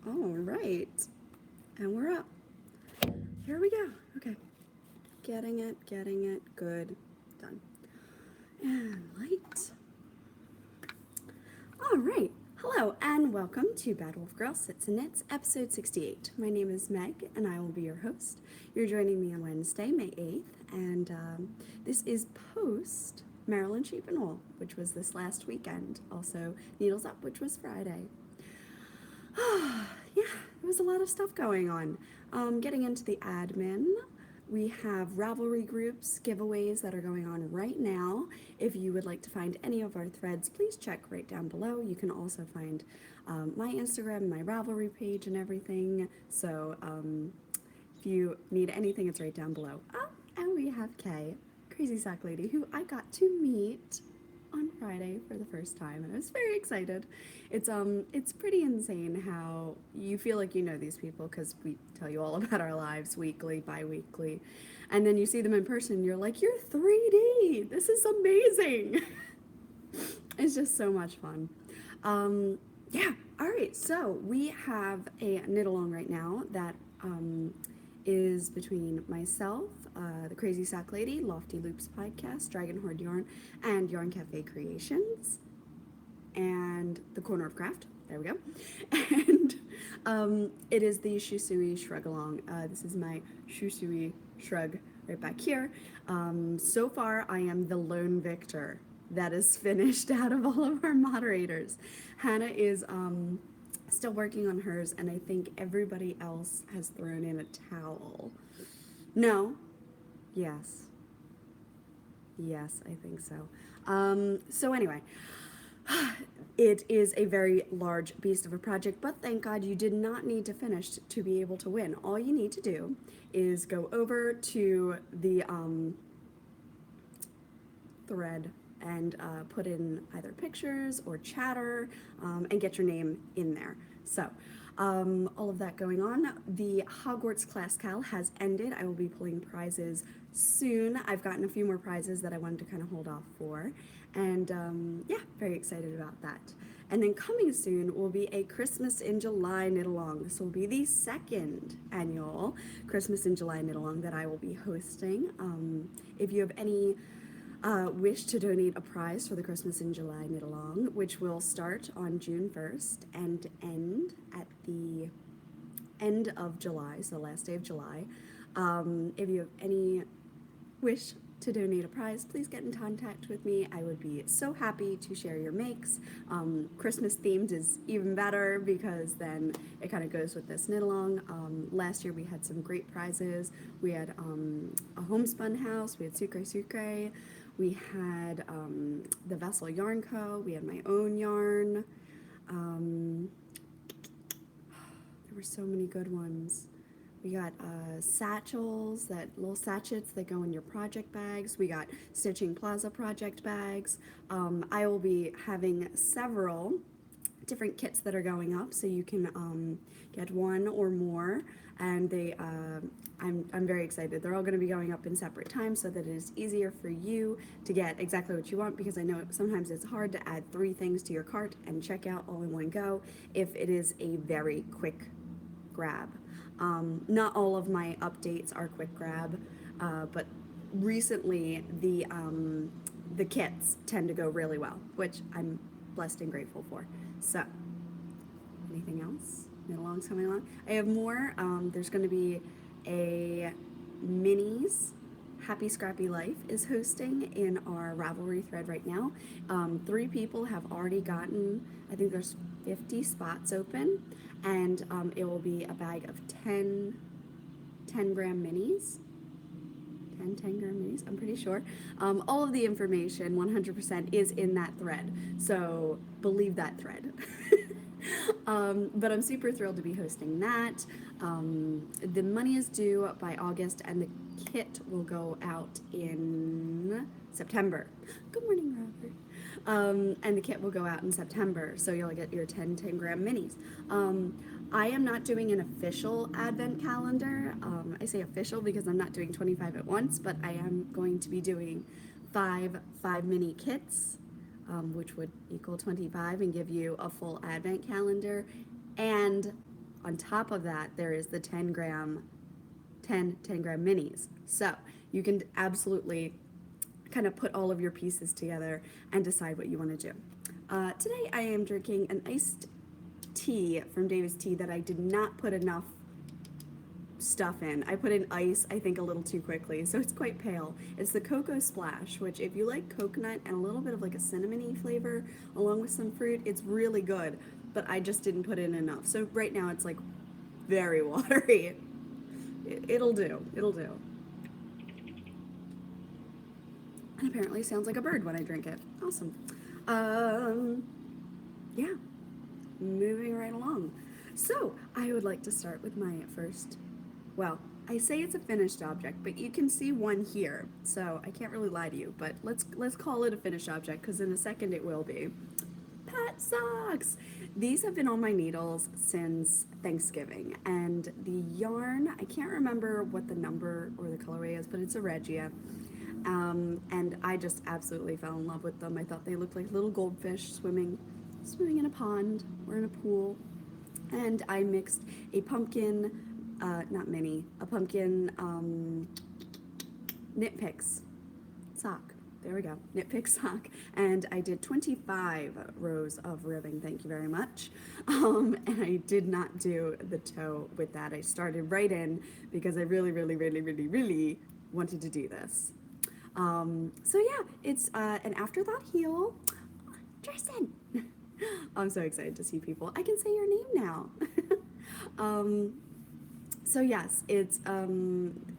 All right. And we're up. Here we go. Okay. Getting it. Good. Done. And light. All right. Hello and welcome to Bad Wolf Girl Sits and Knits, episode 68. My name is Meg and I will be your host. You're joining me on Wednesday, May 8th, and this is post Maryland Sheep and Wool, which was this last weekend. Also, Needles Up, which was Friday. Yeah, there was a lot of stuff going on. Getting into the admin, we have Ravelry groups, giveaways that are going on right now. If you would like to find any of our threads, please check right down below. You can also find my Instagram, my Ravelry page, and everything. So if you need anything, it's right down below. Oh, and we have Kay, Crazy Sock Lady, who I got to meet on Friday for the first time, and I was very excited. It's pretty insane how you feel like you know these people because we tell you all about our lives weekly, bi-weekly, and then you see them in person. You're like, you're 3D. This is amazing. It's just so much fun. Yeah. All right. So we have a knit along right now that is between myself, the Crazy Sock Lady, Lofty Loops Podcast, Dragon Horde Yarn, and Yarn Cafe Creations, and the Corner of Craft. There we go. And it is the Shusui Shrug Along. This is my Shusui Shrug right back here. So far, I am the lone victor that is finished out of all of our moderators. Hannah is still working on hers, and I think everybody else has thrown in a towel. No. Yes. Yes, I think so. So anyway, it is a very large beast of a project, but thank God you did not need to finish to be able to win. All you need to do is go over to the thread and put in either pictures or chatter and get your name in there. So all of that going on. The Hogwarts Class Cal has ended. I will be pulling prizes soon. I've gotten a few more prizes that I wanted to kind of hold off for. And yeah, very excited about that. And then coming soon will be a Christmas in July knit along. This will be the second annual Christmas in July knit along that I will be hosting. If you have any wish to donate a prize for the Christmas in July knit along, which will start on June 1st and end at the end of July, so the last day of July. If you have any wish to donate a prize, please get in contact with me. I would be so happy to share your makes. Christmas themed is even better because then it kind of goes with this knit along. Last year we had some great prizes. We had a homespun house, we had Sucre Sucre, we had the Vessel Yarn Co., we had my own yarn. There were so many good ones. We got satchels, that little sachets that go in your project bags. We got Stitching Plaza project bags. I will be having several different kits that are going up, so you can get one or more. And I'm very excited. They're all going to be going up in separate times so that it is easier for you to get exactly what you want, because I know sometimes it's hard to add 3 things to your cart and check out all in one go if it is a very quick grab. Not all of my updates are quick grab, but recently the kits tend to go really well, which I'm blessed and grateful for. So, anything else? Knit along's coming along. I have more. There's going to be a minis. Happy Scrappy Life is hosting in our Ravelry thread right now. 3 people have already gotten, I think there's 50 spots open, and it will be a bag of 10 gram minis. 10 gram minis, I'm pretty sure. All of the information, 100%, is in that thread, so believe that thread. But I'm super thrilled to be hosting that. The money is due by August, and the kit will go out in September. Good morning, Robert. And the kit will go out in September, so you'll get your 10 gram minis. I am not doing an official advent calendar. I say official because I'm not doing 25 at once, but I am going to be doing 5 mini kits, which would equal 25 and give you a full advent calendar, and on top of that, there is the 10 gram minis. So you can absolutely kind of put all of your pieces together and decide what you want to do. Today I am drinking an iced tea from Davis Tea that I did not put enough stuff in. I put in ice, I think, a little too quickly, so it's quite pale. It's the Cocoa Splash, which if you like coconut and a little bit of like a cinnamony flavor along with some fruit, it's really good, but I just didn't put in enough. So right now it's like very watery. It'll do. It'll do. And apparently sounds like a bird when I drink it. Awesome. Yeah, moving right along. So I would like to start with my first, well, I say it's a finished object, but you can see one here, so I can't really lie to you, but let's call it a finished object, because in a second it will be. Pet socks! These have been on my needles since Thanksgiving, and the yarn, I can't remember what the number or the colorway is, but it's a Regia. And I just absolutely fell in love with them. I thought they looked like little goldfish swimming in a pond or in a pool. And I mixed a pumpkin, not mini, a pumpkin Knit Picks sock. There we go, Knit Pick sock. And I did 25 rows of ribbing, thank you very much. And I did not do the toe with that. I started right in because I really wanted to do this. So yeah, it's an afterthought heel. Tristan! I'm so excited to see people. I can say your name now. So yes, it's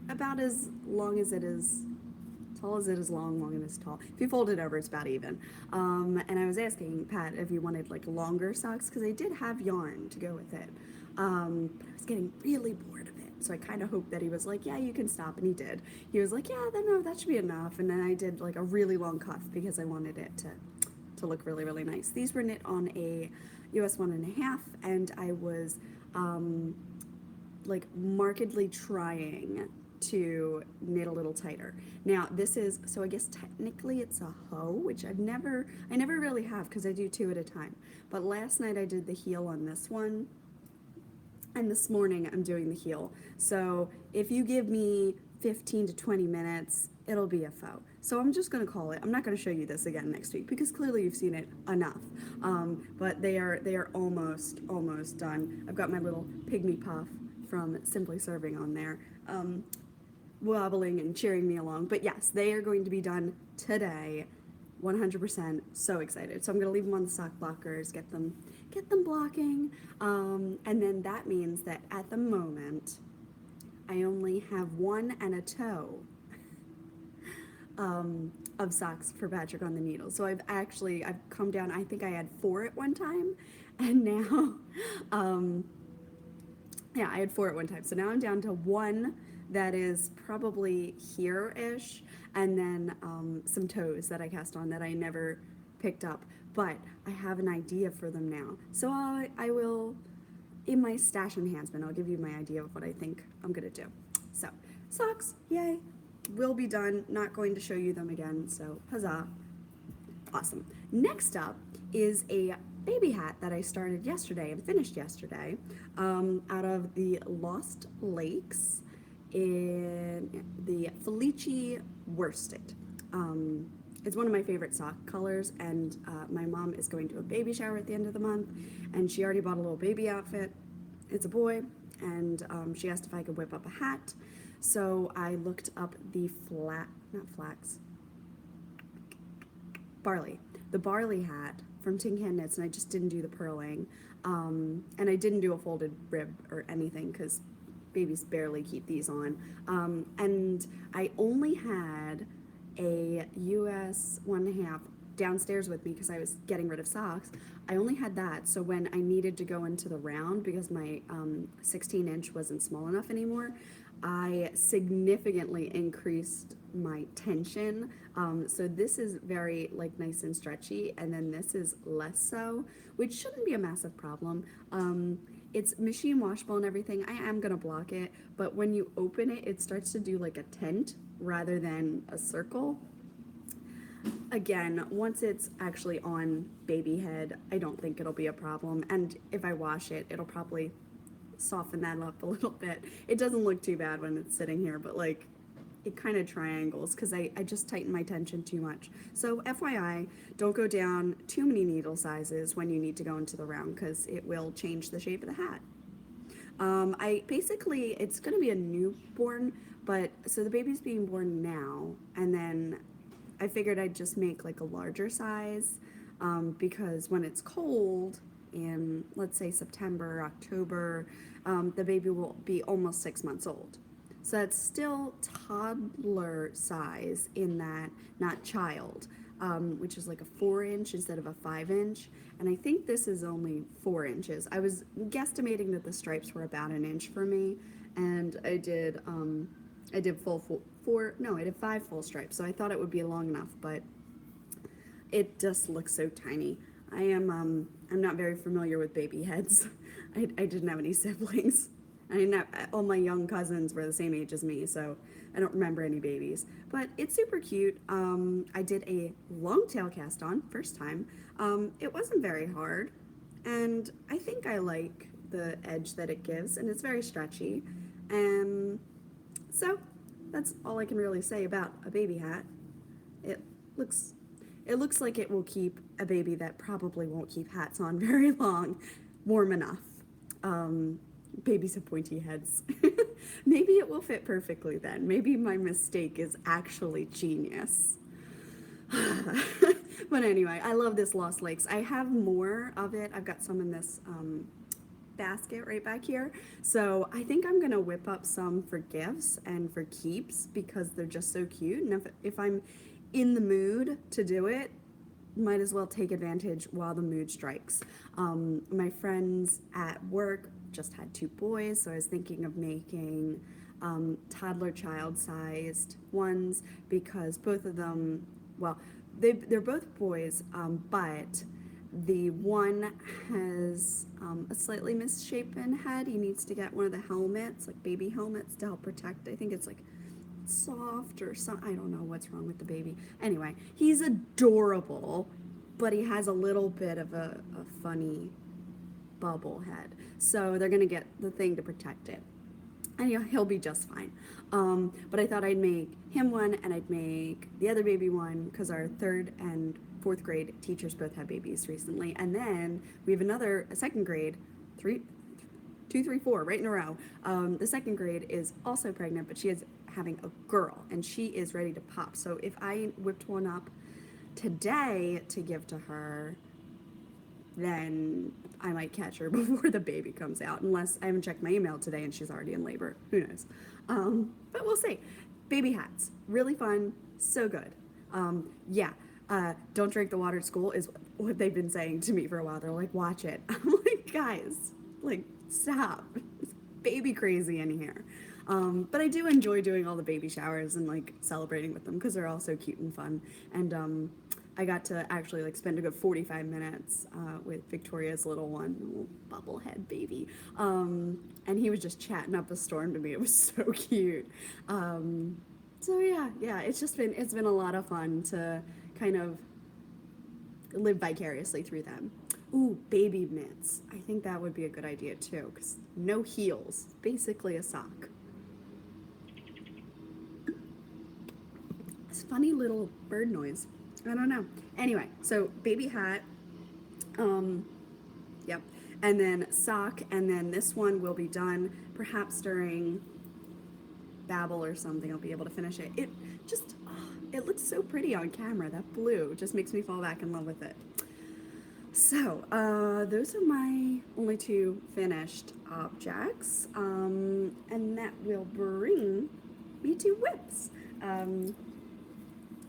about as long as it is tall as it is long, long as it's tall. If you fold it over, it's about even. And I was asking Pat if he wanted like longer socks, because I did have yarn to go with it. But I was getting really bored of it. So I kind of hoped that he was like, yeah, you can stop, and he did. He was like, yeah, then no, that should be enough. And then I did like a really long cuff because I wanted it to look really nice. These were knit on a US 1.5, and I was like markedly trying to knit a little tighter. Now this is, so I guess technically it's a hoe, which I never really have, because I do 2 at a time. But last night I did the heel on this one, and this morning I'm doing the heel. So if you give me 15 to 20 minutes, it'll be a faux. So I'm just gonna call it. I'm not gonna show you this again next week because clearly you've seen it enough. But they are almost done. I've got my little pygmy puff from Simply Serving on there, wobbling and cheering me along. But yes, they are going to be done today. 100%, so excited. So I'm gonna leave them on the sock blockers, get them blocking, and then that means that at the moment I only have 1 and a toe of socks for Patrick on the needle. So I've come down, I think I had 4 at one time, and now yeah, I had 4 at one time, so now I'm down to 1 that is probably here-ish, and then some toes that I cast on that I never picked up, but I have an idea for them now. So I will, in my stash enhancement, I'll give you my idea of what I think I'm gonna do. So, socks, yay, will be done, not going to show you them again, so huzzah. Awesome. Next up is a baby hat that I started yesterday and finished yesterday, out of the Lost Lakes in the Felici worsted. It's one of my favorite sock colors, and my mom is going to a baby shower at the end of the month, and she already bought a little baby outfit. It's a boy, and she asked if I could whip up a hat. So I looked up the barley hat from Tin Can Knits, and I just didn't do the purling. And I didn't do a folded rib or anything because babies barely keep these on. And I only had a US 1.5 downstairs with me because I was getting rid of socks. I only had that, so when I needed to go into the round because my 16-inch wasn't small enough anymore, I significantly increased my tension. So this is very like nice and stretchy, and then this is less so, which shouldn't be a massive problem. It's machine washable and everything. I am gonna block it, but when you open it, it starts to do like a tent rather than a circle. Again, once it's actually on baby head, I don't think it'll be a problem. And if I wash it, it'll probably soften that up a little bit. It doesn't look too bad when it's sitting here, but like it kind of triangles because I just tighten my tension too much. So FYI, don't go down too many needle sizes when you need to go into the round because it will change the shape of the hat. I basically, it's going to be a newborn, but so the baby's being born now, and then I figured I'd just make like a larger size because when it's cold in, let's say, September, October, the baby will be almost 6 months old. So that's still toddler size in that, not child, which is like a 4 inch instead of a 5 inch. And I think this is only 4 inches. I was guesstimating that the stripes were about an inch for me, and I did I did 5 full stripes. So I thought it would be long enough, but it just looks so tiny. I'm not very familiar with baby heads. I didn't have any siblings. All my young cousins were the same age as me, so I don't remember any babies. But it's super cute. I did a long tail cast on, first time. It wasn't very hard, and I think I like the edge that it gives, and it's very stretchy. And so that's all I can really say about a baby hat. It looks it looks like it will keep a baby that probably won't keep hats on very long warm enough. Um, Babies have pointy heads. Maybe it will fit perfectly then. Maybe my mistake is actually genius. But anyway, I love this Lost Lakes. I have more of it. I've got some in this basket right back here. So I think I'm gonna whip up some for gifts and for keeps because they're just so cute. And if I'm in the mood to do it, might as well take advantage while the mood strikes. My friends at work just had 2 boys, so I was thinking of making toddler child sized ones because both of them, well, they're both boys, but the one has a slightly misshapen head. He needs to get one of the helmets, like baby helmets, to help protect. I think it's like soft or something. I don't know what's wrong with the baby. Anyway, he's adorable, but he has a little bit of a funny bubble head. So they're gonna get the thing to protect it. And he'll be just fine. But I thought I'd make him one and I'd make the other baby one because our 3rd and 4th grade teachers both had babies recently. And then we have a 2nd grade, 2, 3, 4, right in a row. The 2nd grade is also pregnant, but she is having a girl and she is ready to pop. So if I whipped one up today to give to her, then I might catch her before the baby comes out, unless I haven't checked my email today and she's already in labor. Who knows? But we'll see. Baby hats, really fun, so good. Don't drink the water at school is what they've been saying to me for a while. They're like, watch it. I'm like, guys, like, stop. It's baby crazy in here. But I do enjoy doing all the baby showers and like celebrating with them because they're all so cute and fun. And I got to actually like spend a good 45 minutes with Victoria's little one, little bubblehead baby. And he was just chatting up a storm to me. It was so cute. So yeah, it's been a lot of fun to kind of live vicariously through them. Ooh, baby mitts. I think that would be a good idea too, because no heels, basically a sock. It's funny little bird noise. I don't know. Anyway, so baby hat, yep, and then sock, and then this one will be done perhaps during Babel or something. I'll be able to finish it. It looks so pretty on camera. That blue just makes me fall back in love with it. So, those are my only 2 finished objects, and that will bring me to whips.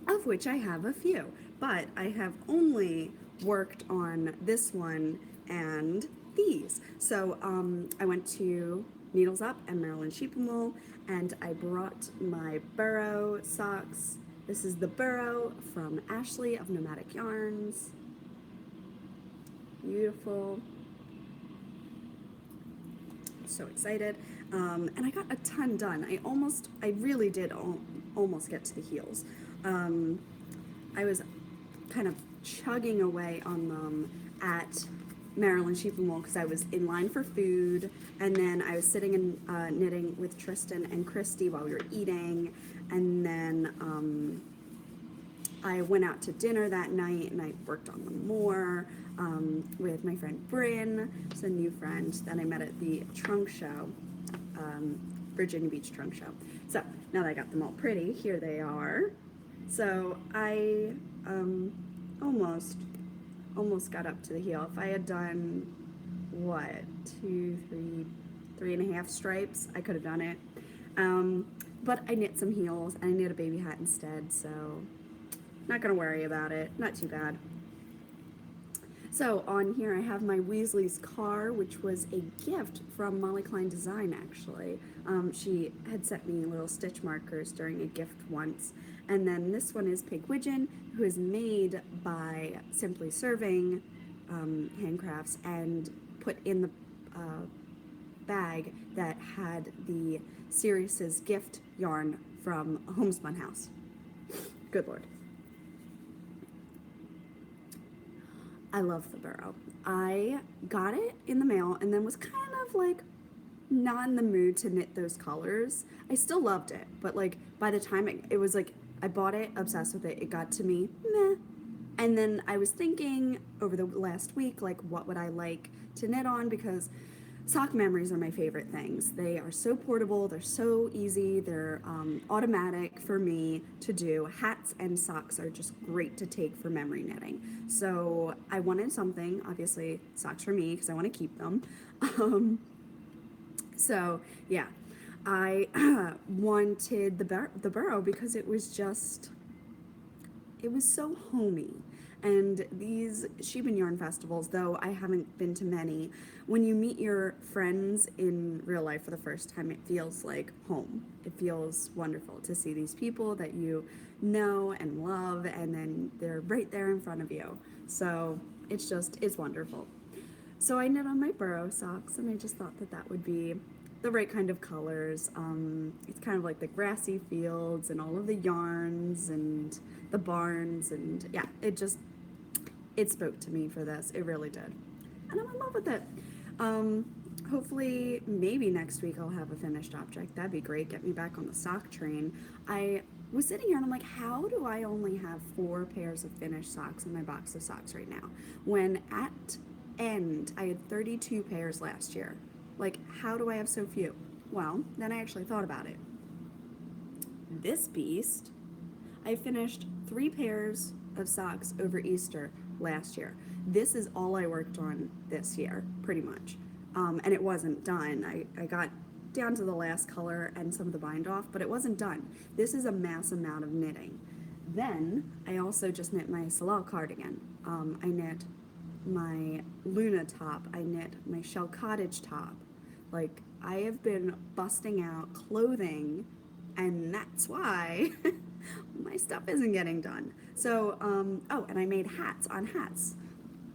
Of which I have a few, but I have only worked on this one and these. So I went to Needles Up and Maryland Sheep and Wool, and I brought my burrow socks. This is the burrow from Ashley of Nomadic Yarns. Beautiful. So excited. And I got a ton done. I really did almost get to the heels. I was kind of chugging away on them at Maryland Sheep and Wool because I was in line for food, and then I was sitting and knitting with Tristan and Christy while we were eating, and then I went out to dinner that night and I worked on them more with my friend Bryn. It's a new friend that I met at the trunk show, Virginia Beach trunk show. So now that I got them all pretty, here they are. So I almost got up to the heel. If I had done what, three and a half stripes, I could have done it. But I knit some heels and I knit a baby hat instead, so not gonna worry about it. Not too bad. So on here I have my Weasley's car, which was a gift from Molly Klein Design, actually. She had sent me little stitch markers during a gift once. And then this one is Pigwidgeon, who is made by Simply Serving Handcrafts and put in the bag that had the Sirius's gift yarn from Homespun House. Good Lord. I love the burrow. I got it in the mail and then was kind of like not in the mood to knit those colors. I still loved it, but like by the time it was like I bought it, obsessed with it, it got to me, meh. And then I was thinking over the last week, like what would I like to knit on, because sock memories are my favorite things. They are so portable, they're so easy, they're automatic for me to do. Hats and socks are just great to take for memory knitting. So I wanted something, obviously socks for me because I want to keep them. So yeah, I wanted the burrow because it was so homey. And these Sheep and Yarn festivals, though I haven't been to many, when you meet your friends in real life for the first time, it feels like home. It feels wonderful to see these people that you know and love, and then they're right there in front of you. So it's wonderful. So I knit on my burrow socks, and I just thought that that would be the right kind of colors. It's kind of like the grassy fields and all of the yarns and the barns, and yeah, it spoke to me for this. It really did. And I'm in love with it. Hopefully, maybe next week I'll have a finished object. That'd be great. Get me back on the sock train. I was sitting here and I'm like, how do I only have 4 pairs of finished socks in my box of socks right now? When at end, I had 32 pairs last year. Like, how do I have so few? Well, then I actually thought about it. This beast, I finished 3 pairs of socks over Easter last year. This is all I worked on this year, pretty much. And it wasn't done. I got down to the last color and some of the bind off, but it wasn't done. This is a mass amount of knitting. Then I also just knit my Salal cardigan. I knit my Luna top. I knit my Shell Cottage top. Like, I have been busting out clothing, and that's why my stuff isn't getting done. So, oh, and I made hats on hats.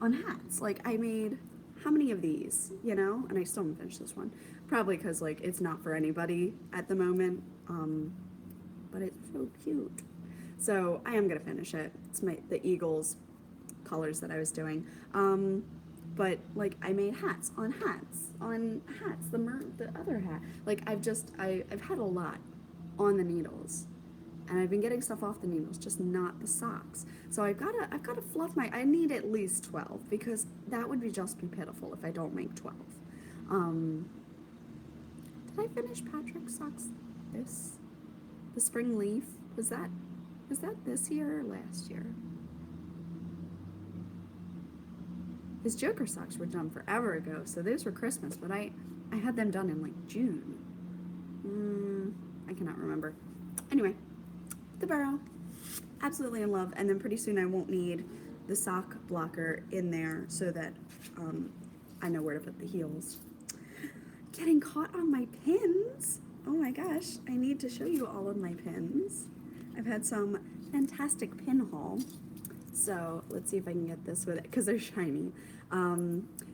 On hats. Like, I made how many of these, you know? And I still haven't finished this one. Probably because, like, it's not for anybody at the moment. But it's so cute. So, I am going to finish it. It's the Eagles colors that I was doing. But, like, I made hats, the other hat. Like, I've had a lot on the needles. And I've been getting stuff off the needles, just not the socks. So I've got to fluff I need at least 12, because that would just be pitiful if I don't make 12. Did I finish Patrick's socks the spring leaf? Was that this year or last year? His Joker socks were done forever ago, so those were Christmas, but I had them done in like June. I cannot remember. Anyway, the burrow, absolutely in love. And then pretty soon I won't need the sock blocker in there, so that I know where to put the heels. Getting caught on my pins. Oh my gosh, I need to show you all of my pins. I've had some fantastic pin haul. So let's see if I can get this with it, because they're shiny.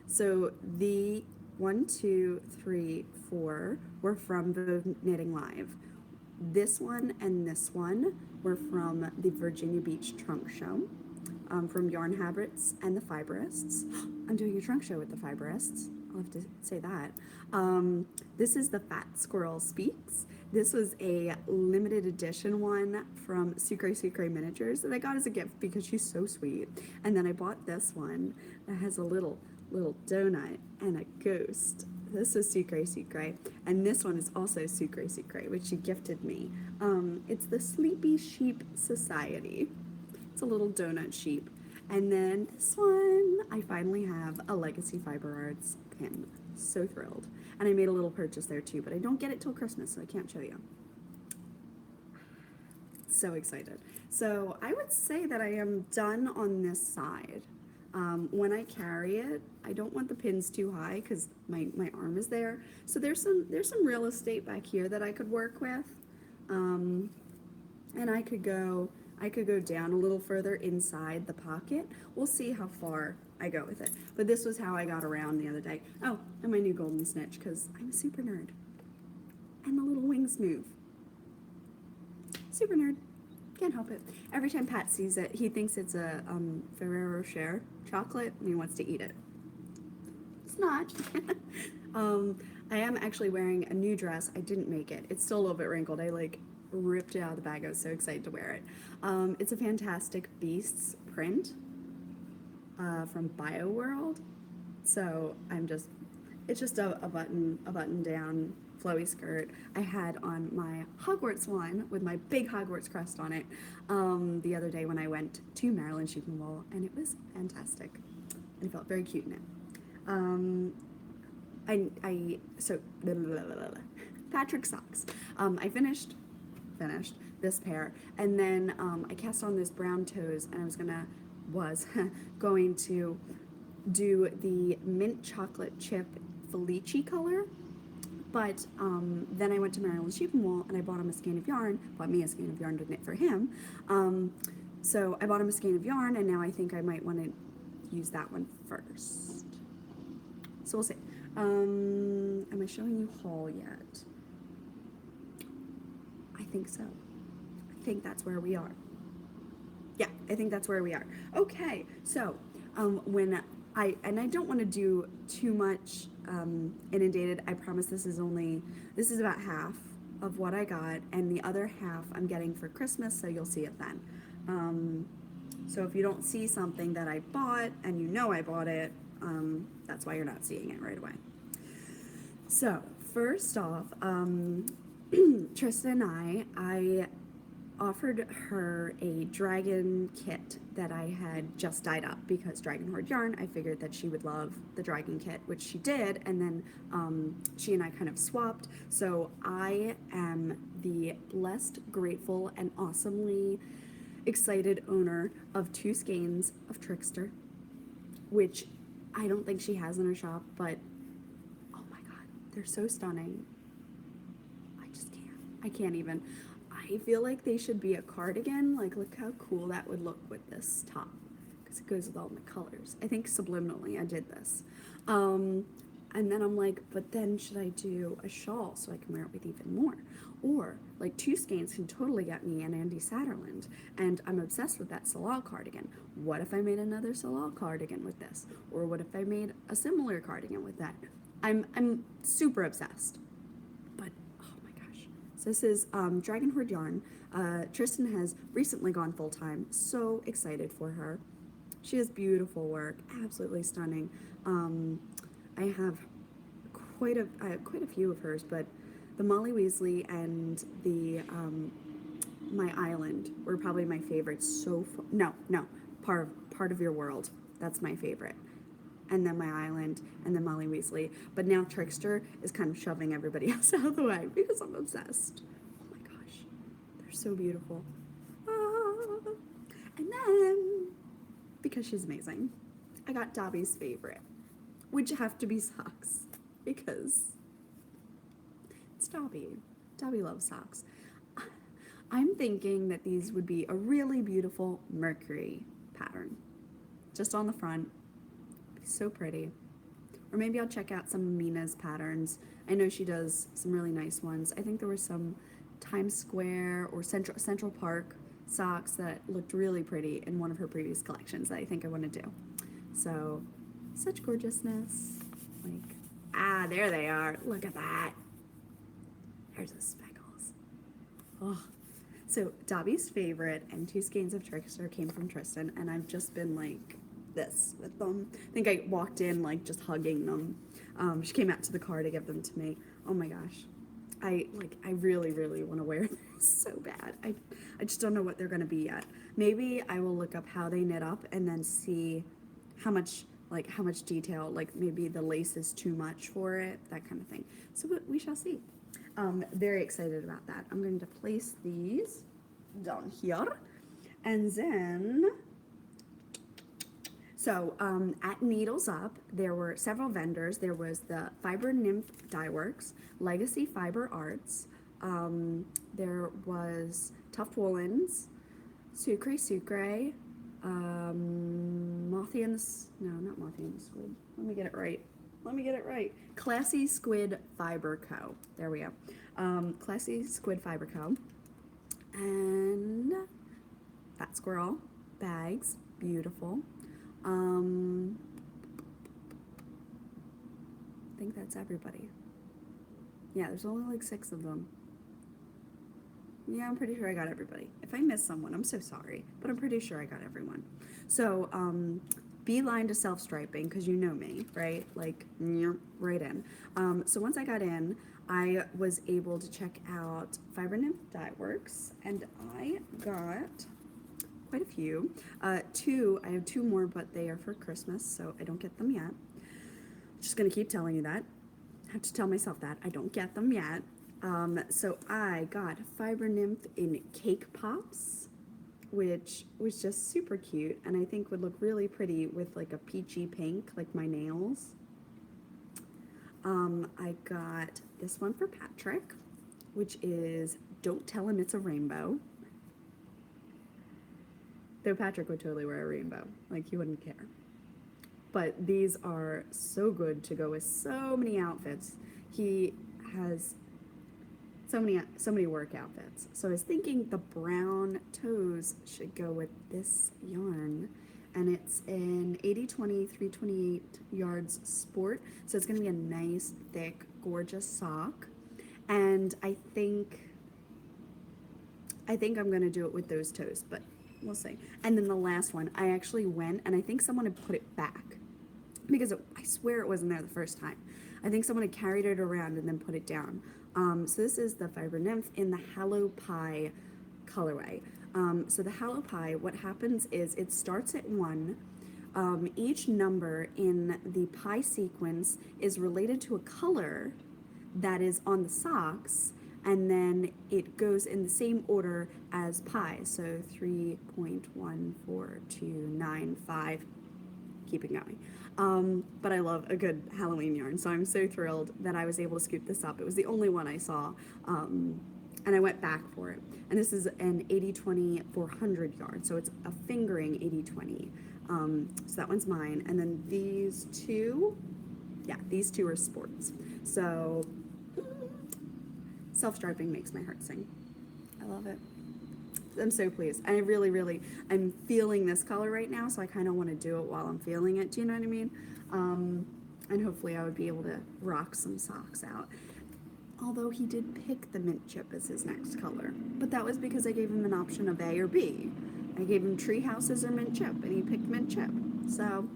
So the 1, 2, 3, 4 were from Vogue Knitting Live. This one and this one were from the Virginia Beach Trunk Show. from Yarn Habits and the Fiberists. I'm doing a trunk show with the Fiberists. I'll have to say that. This is the Fat Squirrel Speaks. This was a limited edition one from Sucre Sucre Miniatures that I got as a gift because she's so sweet. And then I bought this one that has a little donut and a ghost. This is Sucre Sucre, and this one is also Sucre Sucre, which she gifted me. It's the Sleepy Sheep Society. It's a little donut sheep. And then this one, I finally have a Legacy Fiber Arts pin. So thrilled. And I made a little purchase there too, but I don't get it till Christmas, so I can't show you. So excited. So I would say that I am done on this side. When I carry it, I don't want the pins too high because my arm is there. So there's some real estate back here that I could work with. And I could go down a little further inside the pocket. We'll see how far I go with it. But this was how I got around the other day. Oh, and my new golden snitch because I'm a super nerd. And the little wings move. Super nerd. Can't help it. Every time Pat sees it, he thinks it's a Ferrero Rocher chocolate and he wants to eat it. It's not. I am actually wearing a new dress. I didn't make it. It's still a little bit wrinkled. I ripped it out of the bag. I was so excited to wear it. It's a Fantastic Beasts print from BioWorld. So it's just a button down flowy skirt. I had on my Hogwarts one with my big Hogwarts crest on it the other day when I went to Maryland Sheep and Wool, and it was fantastic. And I felt very cute in it. Patrick socks. I finished this pair, and then I cast on those brown toes, and I was going to do the mint chocolate chip Felici color, but then I went to Maryland Sheep and Wool and I bought me a skein of yarn to knit for him. So I bought him a skein of yarn, and now I think I might want to use that one first. So we'll see. Am I showing you haul yet? I think so. I think that's where we are. Yeah, I think that's where we are. Okay, so I don't want to do too much inundated. I promise this is about half of what I got, and the other half I'm getting for Christmas, so you'll see it then. So if you don't see something that I bought and you know I bought it, that's why you're not seeing it right away. So first off, Tristan and I offered her a dragon kit that I had just dyed up because Dragon Horde Yarn, I figured that she would love the dragon kit, which she did, and then she and I kind of swapped. So I am the blessed, grateful, and awesomely excited owner of 2 skeins of Trickster, which I don't think she has in her shop, but oh my god, they're so stunning. I can't even. I feel like they should be a cardigan. Like, look how cool that would look with this top, because it goes with all my colors. I think subliminally I did this. And then I'm like, but then should I do a shawl so I can wear it with even more? Or, like, 2 skeins can totally get me an Andy Satterland, and I'm obsessed with that Salal cardigan. What if I made another Salal cardigan with this? Or what if I made a similar cardigan with that? I'm super obsessed. But so this is Dragon Horde Yarn. Tristan has recently gone full-time. So excited for her. She has beautiful work, absolutely stunning. I have quite a few of hers, but the Molly Weasley and the My Island were probably my favorites so far. No, Part of Your World. That's my favorite. And then My Island, and then Molly Weasley. But now Trickster is kind of shoving everybody else out of the way because I'm obsessed. Oh my gosh, they're so beautiful. Ah. And then, because she's amazing, I got Dobby's favorite, which have to be socks, because it's Dobby. Dobby loves socks. I'm thinking that these would be a really beautiful Mercury pattern, just on the front. So pretty. Or maybe I'll check out some of Mina's patterns. I know she does some really nice ones. I think there was some Times Square or Central Park socks that looked really pretty in one of her previous collections that I think I want to do. So, such gorgeousness. Like, there they are. Look at that. There's the speckles. Oh. So, Dobby's favorite and 2 skeins of Trickster came from Tristan, and I've just been like this with them. I think I walked in like just hugging them. She came out to the car to give them to me. Oh my gosh. I really, really want to wear this so bad. I just don't know what they're going to be yet. Maybe I will look up how they knit up and then see how much detail, like maybe the lace is too much for it, that kind of thing. So we shall see. Very excited about that. I'm going to place these down here. And then, so at Needles Up, there were several vendors. There was the Fiber Nymph Dye Works, Legacy Fiber Arts, there was Tuft Woolens, Sucre Sucre, Mothy and the, no, not Mothy and the Squid. Let me get it right. Classy Squid Fiber Co. There we go. Classy Squid Fiber Co. And Fat Squirrel bags, beautiful. I think that's everybody. Yeah, there's only like 6 of them. Yeah, I'm pretty sure I got everybody. If I missed someone, I'm so sorry, but I'm pretty sure I got everyone. So, beeline to self-striping, because you know me, right? Like, right in. So once I got in, I was able to check out Fiber Nymph Dye Works, and I got quite a few. I have 2 more, but they are for Christmas, so I don't get them yet. Just gonna keep telling you that. I have to tell myself that. I don't get them yet. So I got Fiber Nymph in Cake Pops, which was just super cute, and I think would look really pretty with like a peachy pink, like my nails. I got this one for Patrick, which is Don't Tell Him It's a Rainbow. Though Patrick would totally wear a rainbow, like he wouldn't care. But these are so good to go with so many outfits. He has so many work outfits. So I was thinking the brown toes should go with this yarn. And it's an 80/20 328 yards sport. So it's gonna be a nice, thick, gorgeous sock. And I think I'm gonna do it with those toes, but we'll see. And then the last one, I actually went and I think someone had put it back because I swear it wasn't there the first time. I think someone had carried it around and then put it down. So this is the Fiber Nymph in the Hallow Pie colorway. So the Hallow Pie, what happens is it starts at 1. Each number in the pie sequence is related to a color that is on the socks, and then it goes in the same order as pi. So 3.14295, keeping going. But I love a good Halloween yarn, so I'm so thrilled that I was able to scoop this up. It was the only one I saw, and I went back for it. And this is an 80/20 400 yard, so it's a fingering 80/20. So that one's mine. And then these 2, yeah, these 2 are sports. So self-striping makes my heart sing. I love it. I'm so pleased. I really, I'm feeling this color right now, so I kind of want to do it while I'm feeling it. Do you know what I mean? And hopefully I would be able to rock some socks out. Although he did pick the mint chip as his next color, but that was because I gave him an option of A or B. I gave him tree houses or mint chip, and he picked mint chip. So,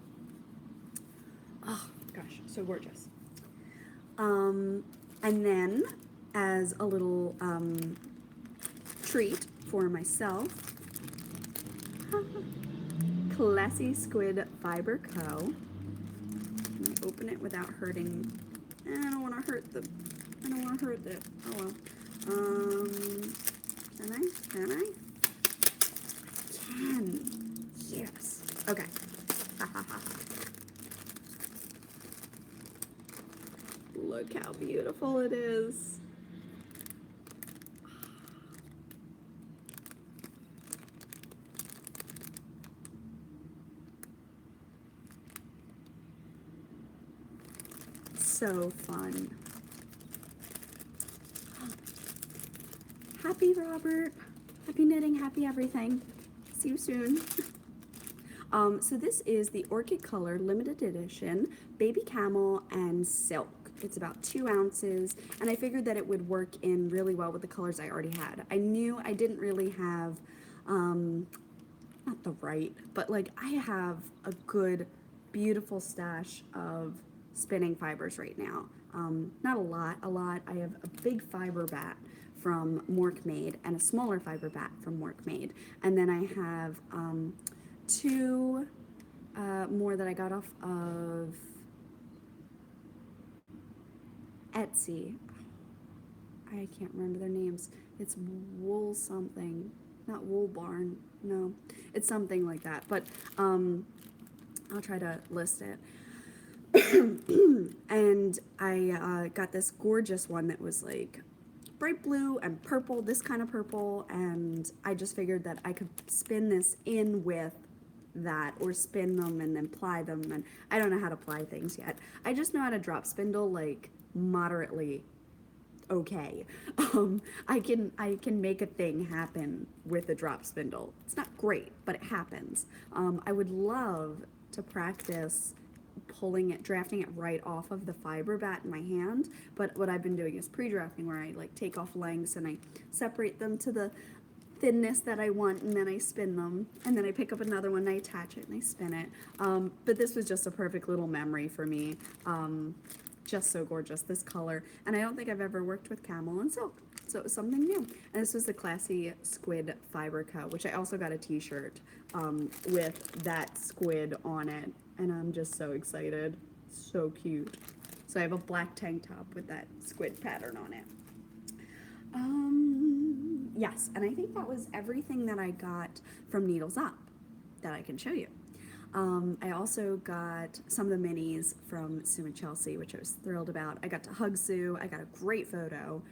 oh gosh, so gorgeous. And then as a little treat for myself, Classy Squid Fiber Co. Let me open it without hurting. I don't want to hurt it. Oh well. Can I? Can. Yes. Okay. Look how beautiful it is. So fun. Happy Robert. Happy knitting, happy everything. See you soon. So this is the Orchid Color limited edition baby camel and silk. It's about 2 ounces, and I figured that it would work in really well with the colors I already had. I knew I didn't really have, not the right, but like I have a good, beautiful stash of spinning fibers right now. Not a lot. I have a big fiber bat from Mork Made and a smaller fiber bat from Mork Made, and then I have 2 more that I got off of Etsy. I can't remember their names. It's Wool something, not Wool Barn. No, it's something like that. But I'll try to list it. And I got this gorgeous one that was like bright blue and purple, this kind of purple, and I just figured that I could spin this in with that, or spin them and then ply them, and I don't know how to ply things yet. I just know how to drop spindle like moderately okay. I can make a thing happen with a drop spindle. It's not great, but it happens. I would love to practice pulling it, drafting it right off of the fiber bat in my hand, but what I've been doing is pre-drafting, where I like take off lengths and I separate them to the thinness that I want, and then I spin them, and then I pick up another one, and I attach it, and I spin it. But this was just a perfect little memory for me. Just so gorgeous, this color. And I don't think I've ever worked with camel and silk, so it was something new. And this was the Classy Squid Fiber Co., which I also got a t-shirt with that squid on it, and I'm just so excited. So cute. So I have a black tank top with that squid pattern on it. Yes, and I think that was everything that I got from Needles Up that I can show you. I also got some of the minis from Sue and Chelsea, which I was thrilled about. I got to hug Sue. I got a great photo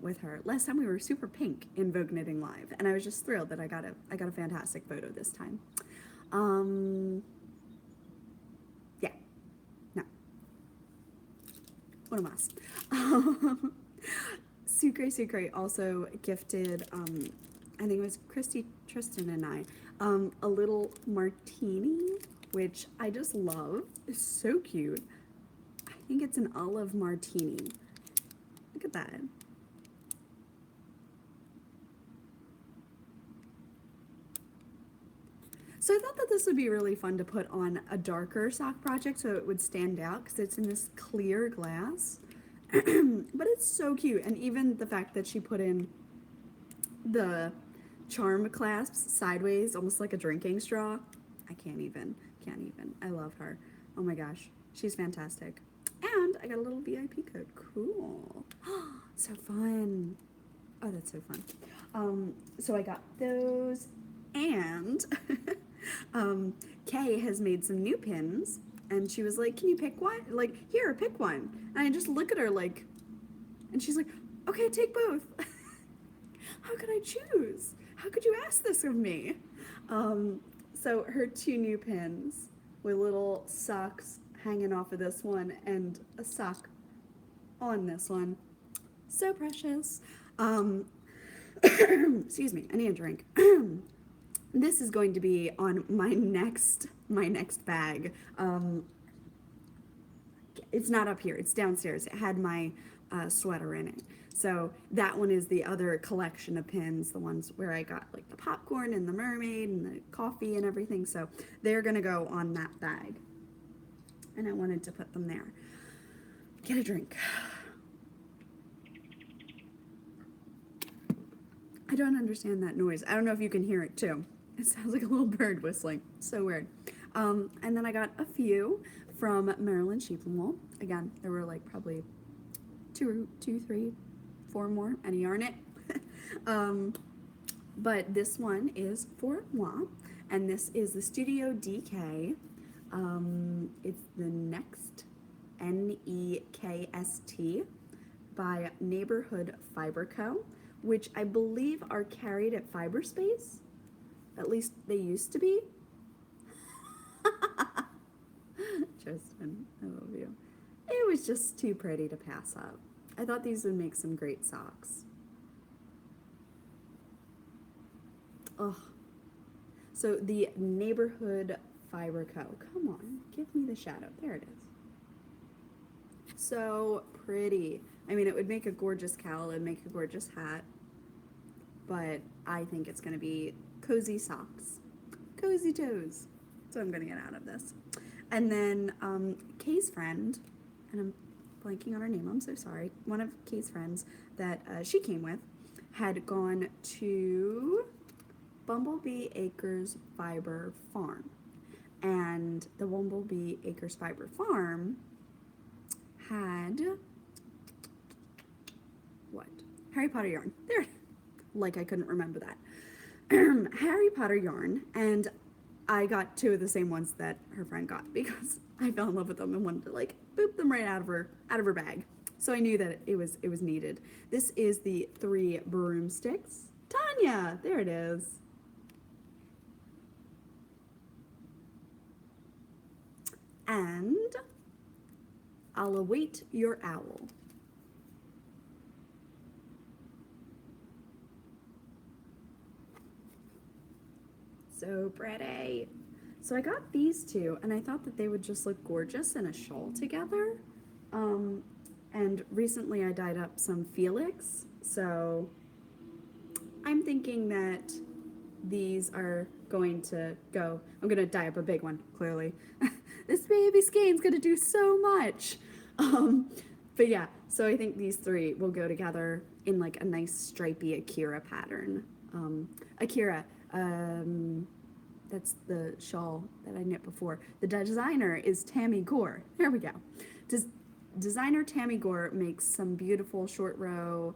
with her. Last time we were super pink in Vogue Knitting Live, and I was just thrilled that I got a fantastic photo this time. Yeah, no, what a mess. Sucre also gifted, I think it was Christy, Tristan, and I, a little martini, which I just love. It's so cute. I think it's an olive martini. Look at that. So I thought that this would be really fun to put on a darker sock project so it would stand out, because it's in this clear glass. But it's so cute, and even the fact that she put in the charm clasps sideways, almost like a drinking straw. I can't even. I love her. Oh my gosh, she's fantastic. And I got a little VIP code. Cool. So fun. Oh, that's so fun. So I got those, and Kay has made some new pins, and she was like, "Can you pick one? Like, here, pick one." And I just look at her like, and she's like, "Okay, take both." How could I choose? How could you ask this of me? So her 2 new pins with little socks hanging off of this one and a sock on this one. So precious. Excuse me, I need a drink. This is going to be on my next bag. It's not up here, it's downstairs. It had my sweater in it. So that one is the other collection of pins, the ones where I got like the popcorn and the mermaid and the coffee and everything. So they're gonna go on that bag. And I wanted to put them there. Get a drink. I don't understand that noise. I don't know if you can hear it too. It sounds like a little bird whistling. So weird. And then I got a few from Maryland Sheep and Wool. Again, there were like probably 2, 3, 4 more, and a yarn it. But this one is for moi, and this is the Studio DK. It's the Next, NEKST, by Neighborhood Fiber Co., which I believe are carried at Fiberspace. At least they used to be. Tristan, I love you. It was just too pretty to pass up. I thought these would make some great socks. Ugh. So the Neighborhood Fiber Co. Come on, give me the shadow. There it is. So pretty. I mean, it would make a gorgeous cowl, it would make a gorgeous hat, but I think it's going to be cozy socks, cozy toes. That's what I'm going to get out of this. And then Kay's friend, and I'm blanking on her name, I'm so sorry. One of Kay's friends that she came with had gone to Bumblebee Acres Fiber Farm. And the Bumblebee Acres Fiber Farm had what? Harry Potter yarn. There. Like I couldn't remember that. Harry Potter yarn, and I got two of the same ones that her friend got because I fell in love with them and wanted to like boop them right out of her bag. So I knew that it was needed. This is the 3 broomsticks. Tanya, there it is. And I'll await your owl. So pretty. So I got these two, and I thought that they would just look gorgeous in a shawl together. And recently I dyed up some Felix, so I'm thinking that these are going to go. I'm going to dye up a big one, clearly. This baby skein's going to do so much. But yeah, so I think these 3 will go together in like a nice stripy Akira pattern. Akira, that's the shawl that I knit before. The designer is Tammy Gore. There we go. Designer Tammy Gore makes some beautiful short row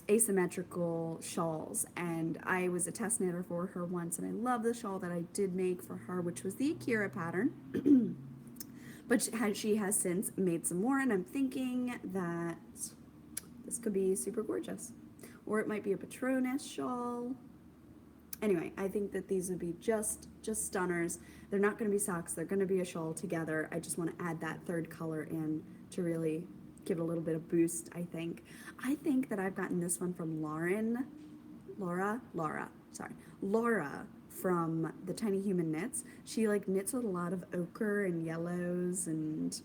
asymmetrical shawls, and I was a test knitter for her once, and I love the shawl that I did make for her, which was the Akira pattern. But she has since made some more, and I'm thinking that this could be super gorgeous. Or it might be a Patronus shawl. Anyway, I think that these would be just stunners. They're not going to be socks, they're going to be a shawl together. I just want to add that 3rd color in to really give it a little bit of boost, I think. I think that I've gotten this one from Laura from the Tiny Human Knits. She like knits with a lot of ochre and yellows and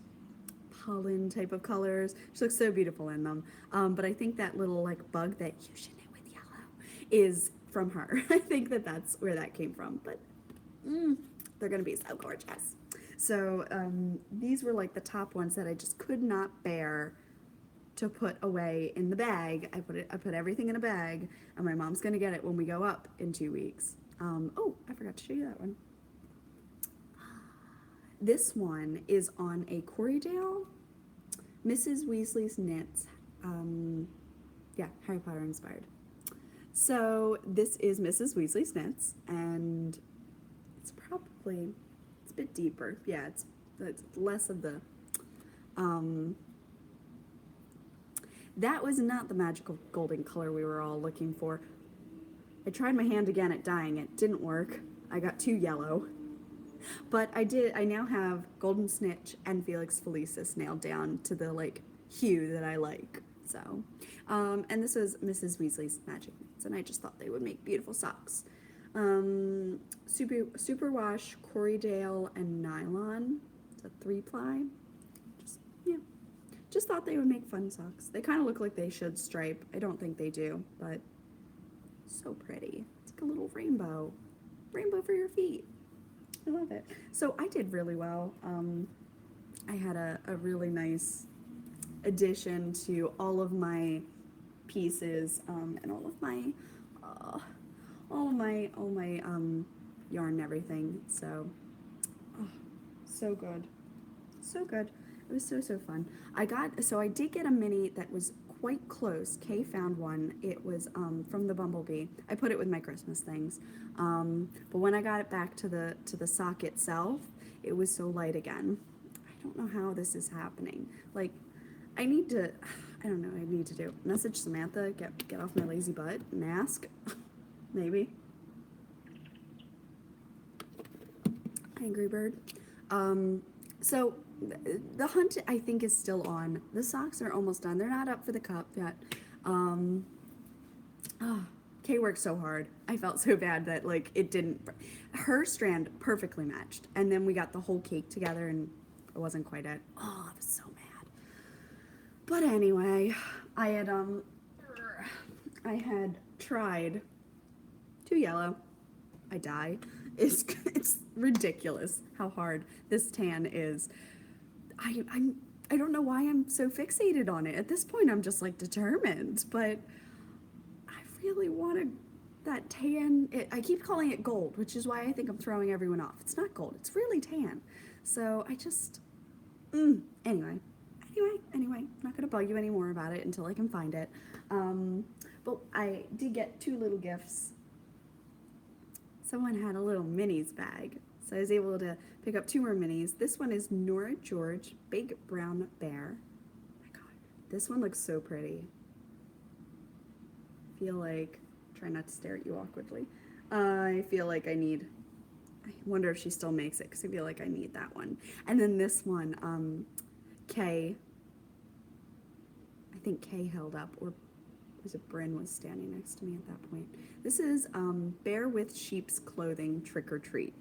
pollen type of colors. She looks so beautiful in them. But I think that little like bug that you should knit with yellow is from her. I think that that's where that came from. But they're gonna be so gorgeous. So these were like the top ones that I just could not bear to put away in the bag. I put everything in a bag, and my mom's gonna get it when we go up in 2 weeks. Oh, I forgot to show you that one. This one is on a Corriedale, Mrs. Weasley's Knits. Yeah, Harry Potter inspired. So this is Mrs. Weasley's Knits, and it's a bit deeper. Yeah, it's less of the, that was not the magical golden color we were all looking for. I tried my hand again at dyeing it, didn't work. I got too yellow. But I now have Golden Snitch and Felix Felicis nailed down to the like hue that I like. So, and this was Mrs. Weasley's Magic Knits, and I just thought they would make beautiful socks. Superwash, Corriedale, and Nylon. It's a 3-ply. Just thought they would make fun socks. They kind of look like they should stripe. I don't think they do, but so pretty. It's like a little rainbow. Rainbow for your feet. I love it. So I did really well. I had a really nice addition to all of my pieces and all my yarn and everything. So, so good, so good. It was so fun. I did get a mini that was quite close. Kay found one. It was from the Bumblebee. I put it with my Christmas things. But when I got it back to the sock itself, it was so light again. I don't know how this is happening. Like, I need to do. Message Samantha, get off my lazy butt, and ask. Maybe. Angry Bird. So the hunt, I think, is still on. The socks are almost done. They're not up for the cup yet. Kay worked so hard. I felt so bad that like it didn't. Her strand perfectly matched, and then we got the whole cake together, and it wasn't quite it. Oh, I was so mad. But anyway, I had I had tried too yellow. I die. It's ridiculous how hard this tan is. I don't know why I'm so fixated on it. At this point, I'm just like determined, but I really wanted that tan. I keep calling it gold, which is why I think I'm throwing everyone off. It's not gold. It's really tan. So I just anyway, anyway, I'm not gonna bug you anymore about it until I can find it. But I did get two little gifts. Someone had a little minis bag, so I was able to pick up two more minis. This one is Nora George Big Brown Bear. Oh my god, this one looks so pretty. I feel like, try not to stare at you awkwardly. I feel like I wonder if she still makes it because I feel like I need that one. And then this one, Kay, I think Kay held up, or was it Bryn was standing next to me at that point. This is Bear with Sheep's Clothing Trick or Treat.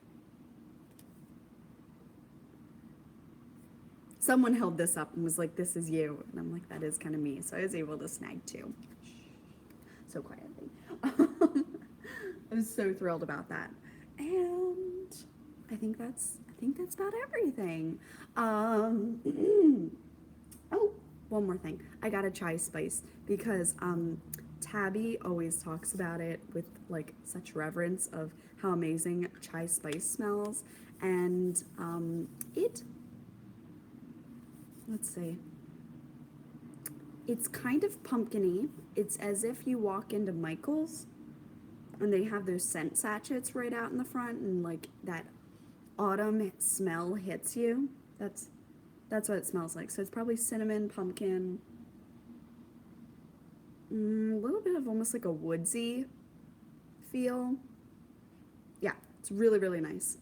Someone held this up and was like, this is you. And I'm like, that is kind of me. So I was able to snag two. So quietly. I was so thrilled about that. And I think that's about everything. Oh, one more thing. I got a chai spice because Tabby always talks about it with like such reverence of how amazing chai spice smells. And let's see. It's kind of pumpkin-y. It's as if you walk into Michael's and they have those scent sachets right out in the front, and like that autumn smell hits you. That's what it smells like. So it's probably cinnamon, pumpkin, a little bit of almost like a woodsy feel. Yeah, it's really, really nice.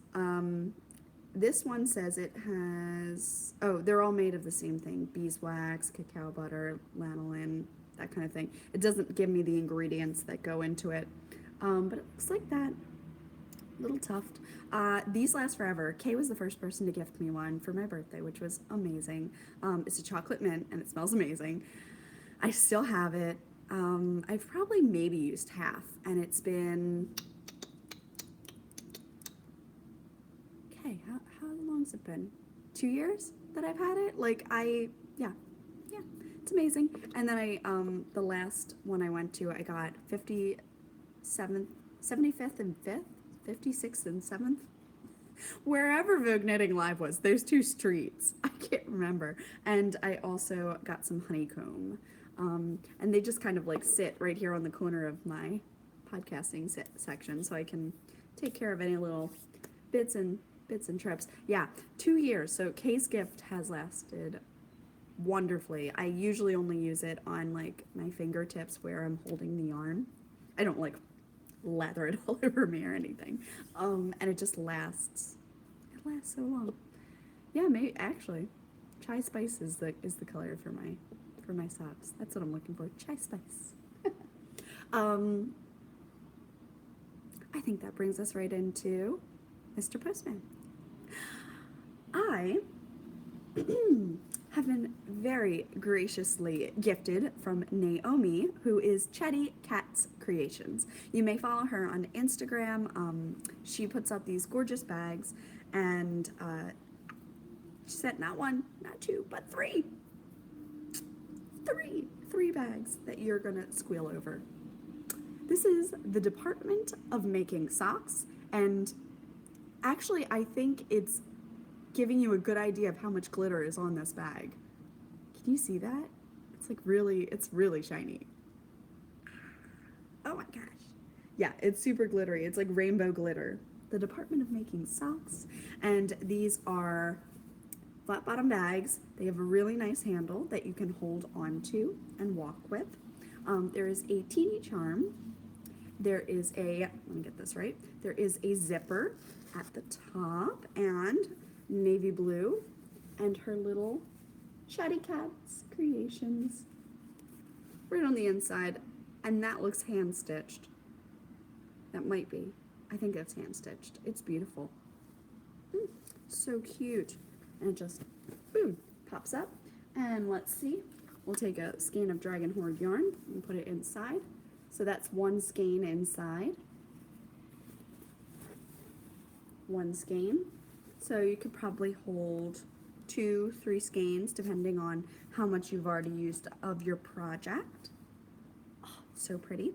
This one says it has, they're all made of the same thing: beeswax, cacao butter, lanolin, that kind of thing. It doesn't give me the ingredients that go into it, but it looks like that. Little tuft. These last forever. Kay was the first person to gift me one for my birthday, which was amazing. It's a chocolate mint and it smells amazing. I still have it. I've probably maybe used half, and it's been, okay, how long's it been? 2 years that I've had it? Yeah, it's amazing. And then the last one I went to, I got 75th and 5th, 56th and 7th. Wherever Vogue Knitting Live was, there's two streets. I can't remember. And I also got some honeycomb. And they just kind of like sit right here on the corner of my podcasting section, so I can take care of any little bits and trips. Yeah, 2 years. So Kay's gift has lasted wonderfully. I usually only use it on like my fingertips where I'm holding the yarn. I don't like lather it all over me or anything. And it just lasts. It lasts so long. Yeah, maybe actually, chai spice is the color for my socks. That's what I'm looking for. Chai spice. I think that brings us right into Mr. Postman. I have been very graciously gifted from Naomi, who is Chetty Cats Creations. You may follow her on Instagram. She puts up these gorgeous bags, and she sent not one, not two, but three bags that you're gonna squeal over. This is the Department of Making Socks, and actually I think it's giving you a good idea of how much glitter is on this bag. Can you see that? It's really shiny. Oh my gosh. Yeah, it's super glittery. It's like rainbow glitter. The Department of Making Socks, and these are flat bottom bags. They have a really nice handle that you can hold onto and walk with. There is a teeny charm. There is let me get this right. There is a zipper at the top, and navy blue, and her little Chetty Cats Creations right on the inside, and that looks hand stitched. That might be. I think it's hand stitched. It's beautiful. So cute. And it just, boom, pops up. And let's see. We'll take a skein of Dragon Horde yarn and put it inside. So that's one skein inside. One skein. So you could probably hold 2-3 skeins depending on how much you've already used of your project. Oh, so pretty.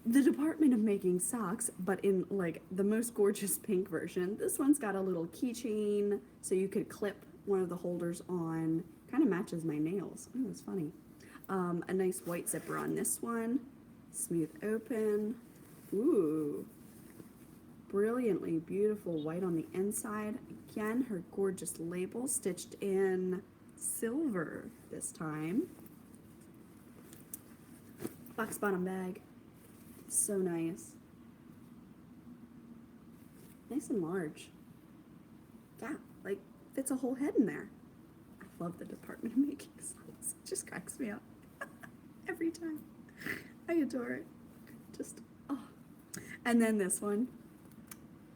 The Department of Making Socks, but in like the most gorgeous pink version. This one's got a little keychain, so you could clip one of the holders on. Kind of matches my nails. Oh, that's funny. A nice white zipper on this one. Smooth open. Ooh. Brilliantly beautiful white on the inside. Again, her gorgeous label stitched in silver this time. Box bottom bag. So nice. Nice and large. Yeah, like fits a whole head in there. I love the Department of Making Socks. It just cracks me up every time. I adore it. Just, oh. And then this one,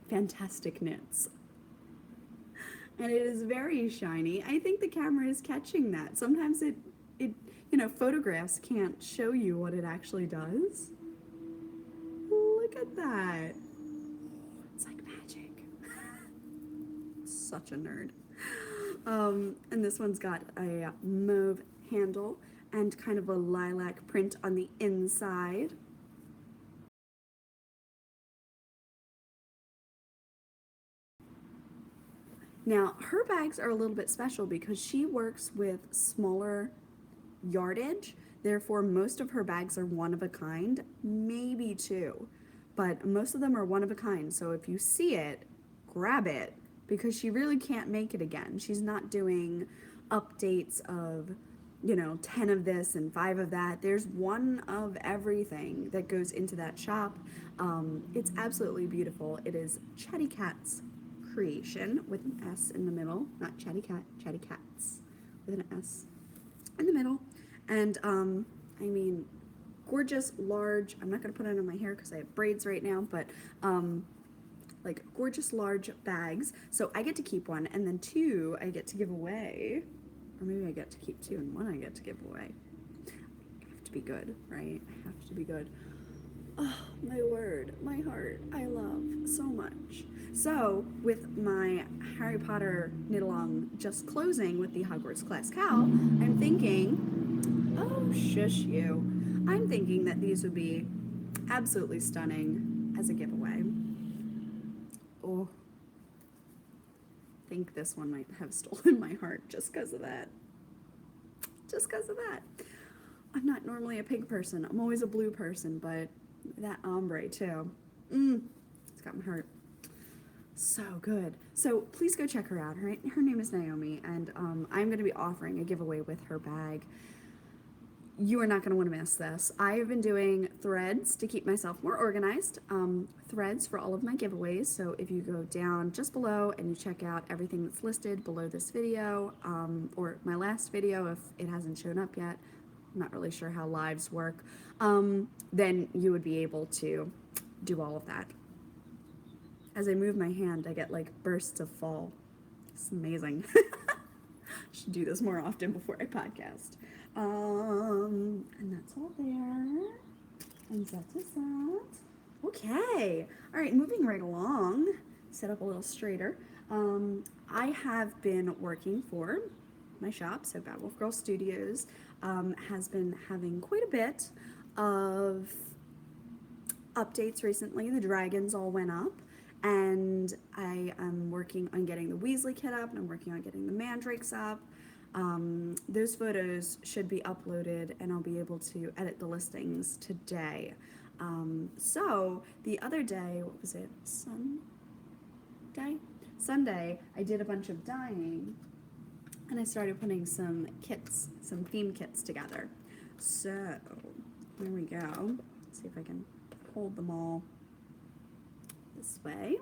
Fantastic Knits. And it is very shiny. I think the camera is catching that. Sometimes it photographs can't show you what it actually does. Look at that. It's like magic. Such a nerd. And this one's got a mauve handle and kind of a lilac print on the inside. Now, her bags are a little bit special because she works with smaller yardage. Therefore, most of her bags are one of a kind, maybe two, but most of them are one of a kind. So if you see it, grab it, because she really can't make it again. She's not doing updates of, 10 of this and 5 of that. There's one of everything that goes into that shop. It's absolutely beautiful. It is Chatty Cat's creation with an S in the middle, not Chatty Cat, Chatty Cats with an S in the middle. And I mean, gorgeous, large, I'm not gonna put it on my hair because I have braids right now, but like gorgeous large bags. So I get to keep one, and then 2 I get to give away, or maybe I get to keep 2 and 1 I get to give away. I have to be good, right? I have to be good. Oh, my word, my heart, I love so much. So, with my Harry Potter knit-along just closing with the Hogwarts Class Cowl, I'm thinking, oh, shush you. I'm thinking that these would be absolutely stunning as a giveaway. Oh, I think this one might have stolen my heart just because of that. Just because of that. I'm not normally a pink person. I'm always a blue person, but that ombre too. It's got my heart. So good. So please go check her out. Her name is Naomi, and I'm going to be offering a giveaway with her bag. You are not going to want to miss this. I have been doing threads to keep myself more organized. Threads for all of my giveaways. So if you go down just below and you check out everything that's listed below this video, or my last video if it hasn't shown up yet, I'm not really sure how lives work, then you would be able to do all of that. As I move my hand, I get like bursts of fall. It's amazing. Should do this more often before I podcast. And that's all there. And that is that. Okay. All right, moving right along. Set up a little straighter. I have been working for my shop, so Bad Wolf Girl Studios, has been having quite a bit of updates recently. The dragons all went up, and I am working on getting the Weasley kit up, and I'm working on getting the Mandrakes up. Those photos should be uploaded, and I'll be able to edit the listings today. So the other day, what was it, Sunday, I did a bunch of dyeing, and I started putting some kits, some theme kits together. So here we go. Let's see if I can hold them all this way.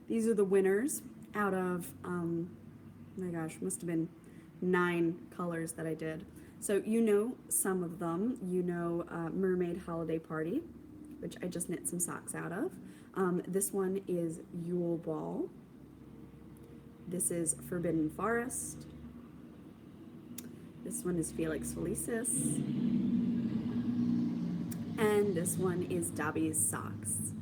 These are the winners out of, oh my gosh, must have been 9 colors that I did. So you know some of them. You know Mermaid Holiday Party, which I just knit some socks out of. This one is Yule Ball. This is Forbidden Forest. This one is Felix Felicis. And this one is Dobby's Socks.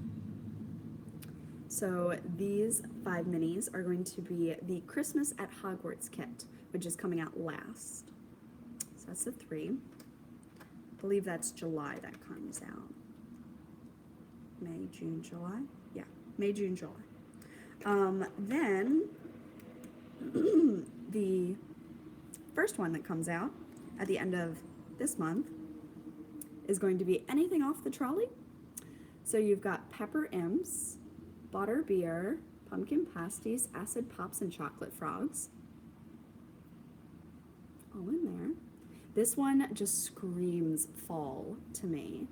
So these 5 minis are going to be the Christmas at Hogwarts kit, which is coming out last. So that's the 3. I believe that's July that comes out. May, June, July? Yeah, May, June, July. Then the first one that comes out at the end of this month is going to be Anything Off the Trolley. So you've got Pepper Imps, Butter Beer, Pumpkin Pasties, Acid Pops, and Chocolate Frogs. All in there. This one just screams fall to me.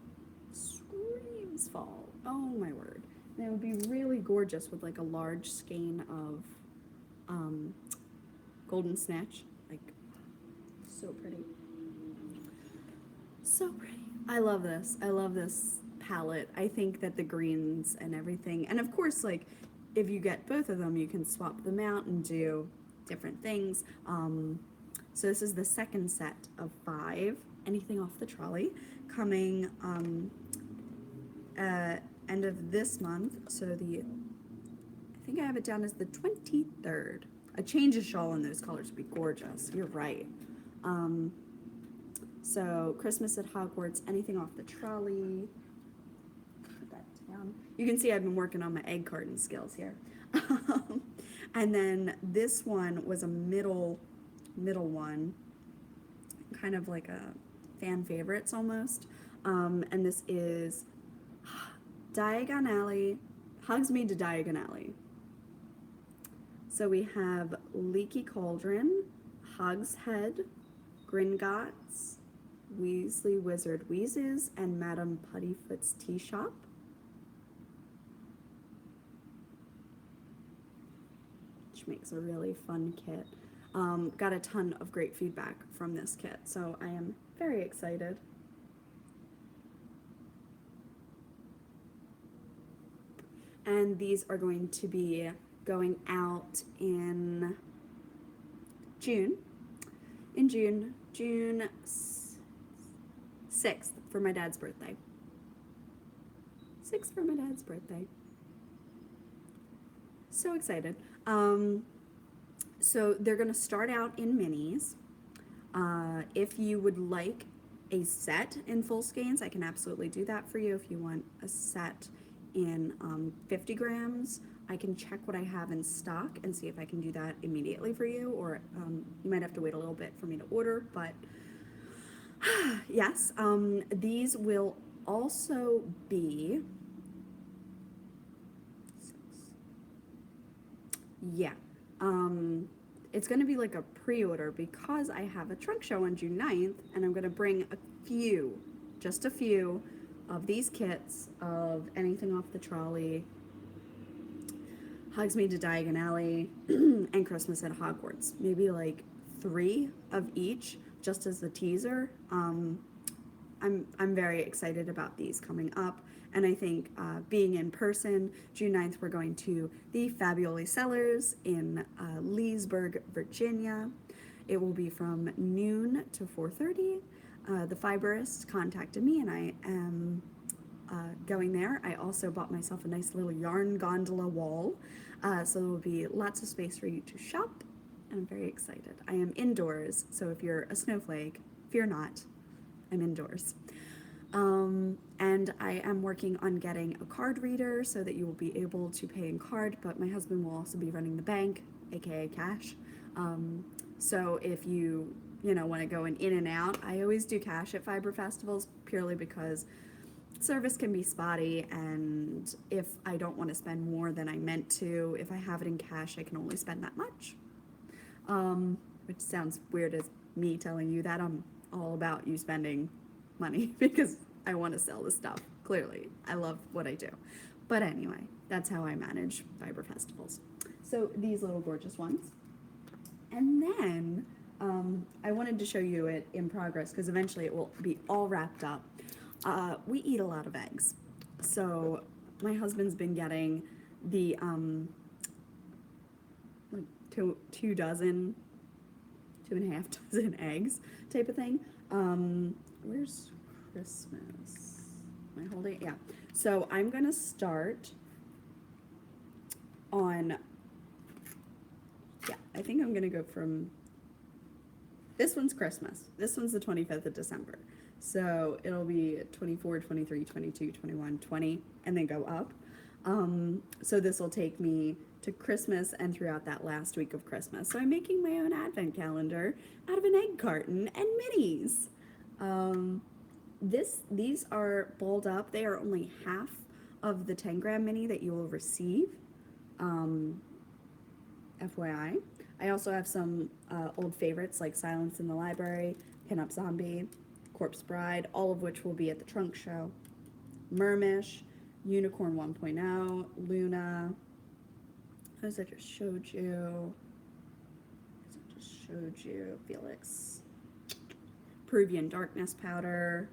Screams fall. Oh my word. And it would be really gorgeous with like a large skein of golden snitch. Like, so pretty. So pretty. I love this. I love this palette. I think that the greens and everything, and of course, like, if you get both of them, you can swap them out and do different things. So this is the second set of 5, Anything Off the Trolley, coming end of this month. So I think I have it down as the 23rd. A change of shawl in those colors would be gorgeous. You're right. So Christmas at Hogwarts, Anything Off the Trolley. Put that down. You can see I've been working on my egg carton skills here. And then this one was a middle one, kind of like a fan favorites almost. And this is Diagon Alley, Hugs Me to Diagon Alley. So we have Leaky Cauldron, Hog's Head, Gringotts, Weasley Wizard Wheezes, and Madame Puttyfoot's Tea Shop. Which makes a really fun kit. Got a ton of great feedback from this kit, so I am very excited. And these are going to be going out in June. In June 6th for my dad's birthday. 6th for my dad's birthday. So excited. So they're going to start out in minis. If you would like a set in full skeins, I can absolutely do that for you. If you want a set in 50 grams, I can check what I have in stock and see if I can do that immediately for you, or you might have to wait a little bit for me to order, but yes, these will also be, yeah, it's going to be like a pre-order because I have a trunk show on June 9th, and I'm going to bring just a few of these kits of Anything Off the Trolley, Hugs Me to Diagon Alley, and Christmas at Hogwarts. Maybe like 3 of each, just as a teaser. I'm very excited about these coming up, and I think being in person, June 9th, we're going to the Fabulous Sellers in Leesburg, Virginia. It will be from noon to 4:30. The Fiberist contacted me, and I am going there. I also bought myself a nice little yarn gondola wall, so there will be lots of space for you to shop, and I'm very excited. I am indoors, so if you're a snowflake, fear not, I'm indoors. And I am working on getting a card reader so that you will be able to pay in card, but my husband will also be running the bank, aka cash. So if you want to go in and out, I always do cash at fiber festivals purely because service can be spotty, and if I don't want to spend more than I meant to, if I have it in cash, I can only spend that much. Which sounds weird as me telling you that. I'm all about you spending money because I want to sell the stuff. Clearly, I love what I do. But anyway, that's how I manage fiber festivals. So these little gorgeous ones. And then I wanted to show you it in progress because eventually it will be all wrapped up. We eat a lot of eggs. So my husband's been getting the like two dozen, 2.5 dozen eggs type of thing. Where's Christmas? Am I holding it? Yeah. So I'm gonna start on, yeah, I think I'm gonna go from, this one's Christmas. This one's the 25th of December. So it'll be 24, 23, 22, 21, 20, and then go up. So this will take me to Christmas and throughout that last week of Christmas. So I'm making my own advent calendar out of an egg carton and minis. These are balled up. They are only half of the 10-gram mini that you will receive. FYI. I also have some old favorites like Silence in the Library, Pin Up Zombie, Corpse Bride, all of which will be at the trunk show. Mermish, Unicorn 1.0, Luna. As I just showed you. Felix. Peruvian Darkness Powder.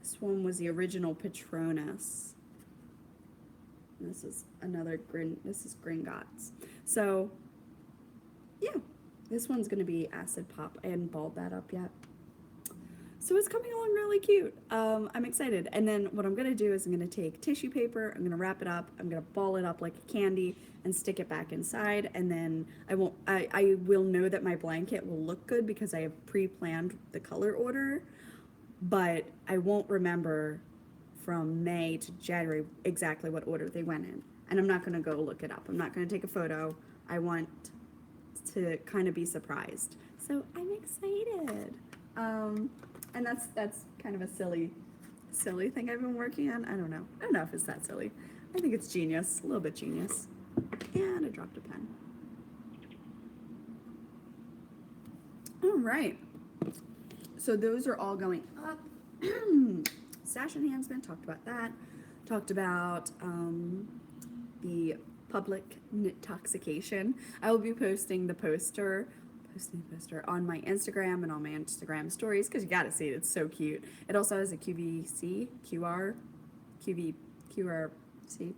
This one was the original Patronus. This is another this is Gringotts. So, yeah, this one's gonna be Acid Pop. I hadn't balled that up yet. So it's coming along really cute. I'm excited. And then what I'm gonna do is I'm gonna take tissue paper, I'm gonna wrap it up, I'm gonna ball it up like a candy and stick it back inside. And then I will know that my blanket will look good because I have pre-planned the color order, but I won't remember from May to January exactly what order they went in. And I'm not gonna go look it up. I'm not gonna take a photo. I want to kind of be surprised. So I'm excited. And that's kind of a silly thing I've been working on. I don't know if it's that silly. I think it's genius, a little bit genius. And I dropped a pen. All right. So those are all going up. Stash enhancement, talked about that. Talked about the public intoxication. I will be posting the poster on my Instagram and on my Instagram stories because you gotta see it. It's so cute. It also has a QRC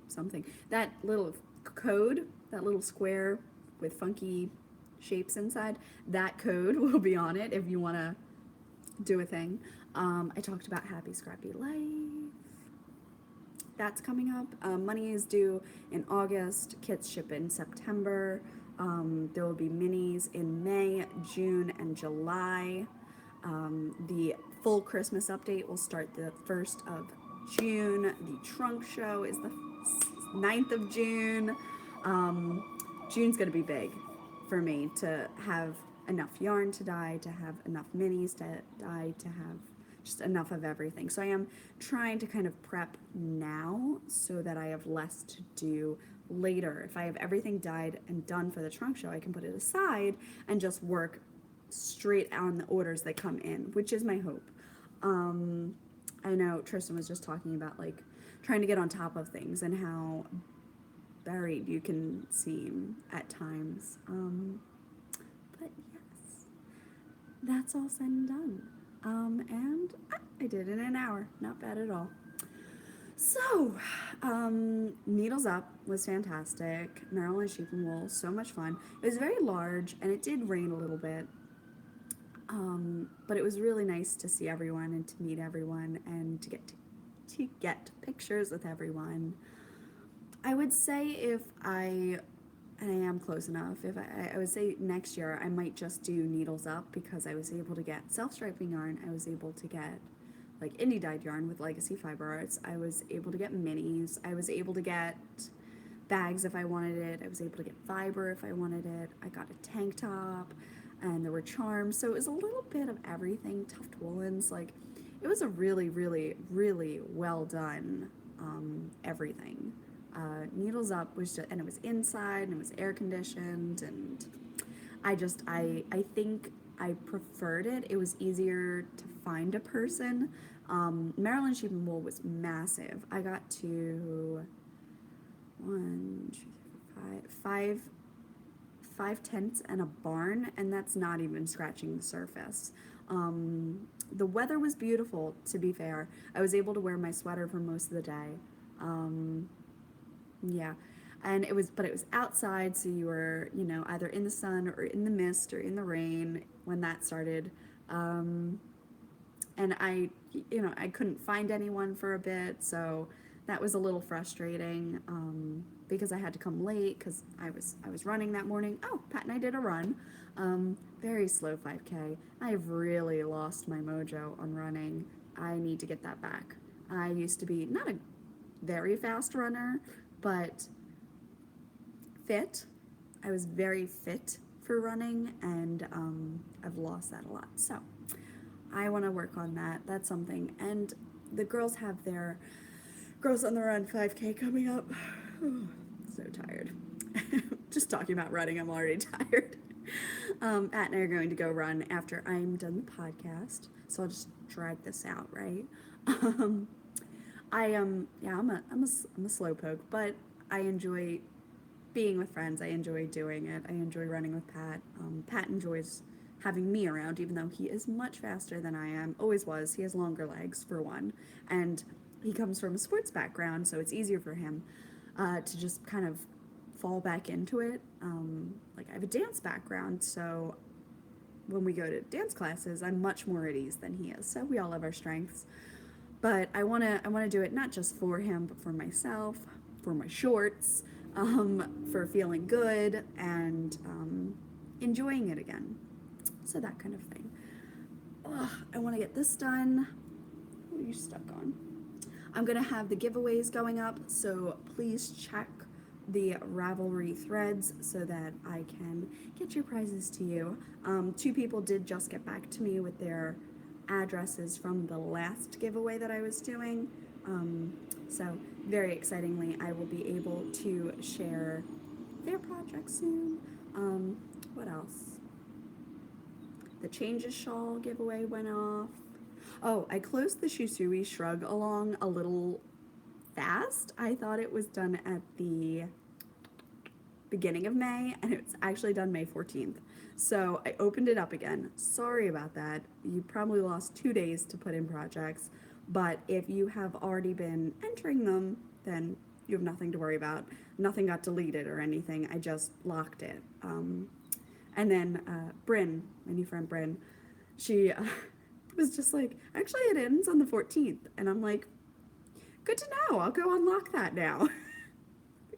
something. That little code, that little square with funky shapes inside, that code will be on it if you want to do a thing. I talked about Happy Scrappy Life. That's coming up. Money is due in August. Kits ship in September. There will be minis in May, June, and July. The full Christmas update will start the 1st of June. The trunk show is the 9th of June. June's going to be big for me to have enough yarn to dye, to have enough minis to dye, to have just enough of everything. So I am trying to kind of prep now so that I have less to do later. If I have everything dyed and done for the trunk show, I can put it aside and just work straight on the orders that come in, which is my hope. I know Tristan was just talking about like trying to get on top of things and how buried you can seem at times. But yes, that's all said and done. And I did it in an hour. Not bad at all. So, Needles Up was fantastic. Maryland Sheep and Wool, so much fun. It was very large, and it did rain a little bit. But it was really nice to see everyone and to meet everyone and to get pictures with everyone. I would say and I am close enough, I would say next year I might just do Needles Up because I was able to get self-striping yarn. I was able to get like indie dyed yarn with Legacy Fiber Arts. I was able to get minis. I was able to get bags if I wanted it. I was able to get fiber if I wanted it. I got a tank top and there were charms. So it was a little bit of everything. Tuft woolens, like it was a really, really, really well done everything. Needles Up was just, and it was inside and it was air conditioned, and I think I preferred it. It was easier to find a person. Maryland Sheep and Wool was massive. I got to 5 tents and a barn, and that's not even scratching the surface. The weather was beautiful, to be fair. I was able to wear my sweater for most of the day. Um, yeah. And but it was outside, so you were, either in the sun or in the mist or in the rain when that started. Um, and I couldn't find anyone for a bit, so that was a little frustrating, because I had to come late because I was running that morning. Oh, Pat and I did a run, very slow 5K. I've really lost my mojo on running. I need to get that back. I used to be not a very fast runner, but fit. I was very fit for running, and I've lost that a lot. So I want to work on that. That's something. And the girls have their Girls on the Run 5K coming up. So tired. Just talking about running, I'm already tired. Matt and I are going to go run after I'm done the podcast. So I'll just drag this out, right? I'm a slowpoke, but I enjoy being with friends. I enjoy doing it. I enjoy running with Pat. Pat enjoys having me around, even though he is much faster than I am. Always was. He has longer legs, for one. And he comes from a sports background, so it's easier for him to just kind of fall back into it. Like, I have a dance background, so when we go to dance classes, I'm much more at ease than he is. So we all have our strengths. But I wanna do it not just for him, but for myself, for my shorts, for feeling good and enjoying it again. So that kind of thing. Ugh, I want to get this done. What are you stuck on? I'm going to have the giveaways going up, so please check the Ravelry threads so that I can get your prizes to you. 2 people did just get back to me with their addresses from the last giveaway that I was doing. So very excitingly, I will be able to share their project soon. What else? The Changes Shawl giveaway went off. Oh, I closed the Shusui Shrug along a little fast. I thought it was done at the beginning of May, and it's actually done May 14th. So I opened it up again. Sorry about that. You probably lost 2 days to put in projects, but if you have already been entering them, then you have nothing to worry about. Nothing got deleted or anything. I just locked it. And then Bryn, my new friend Bryn, she was just like, actually it ends on the 14th. And I'm like, good to know. I'll go unlock that now.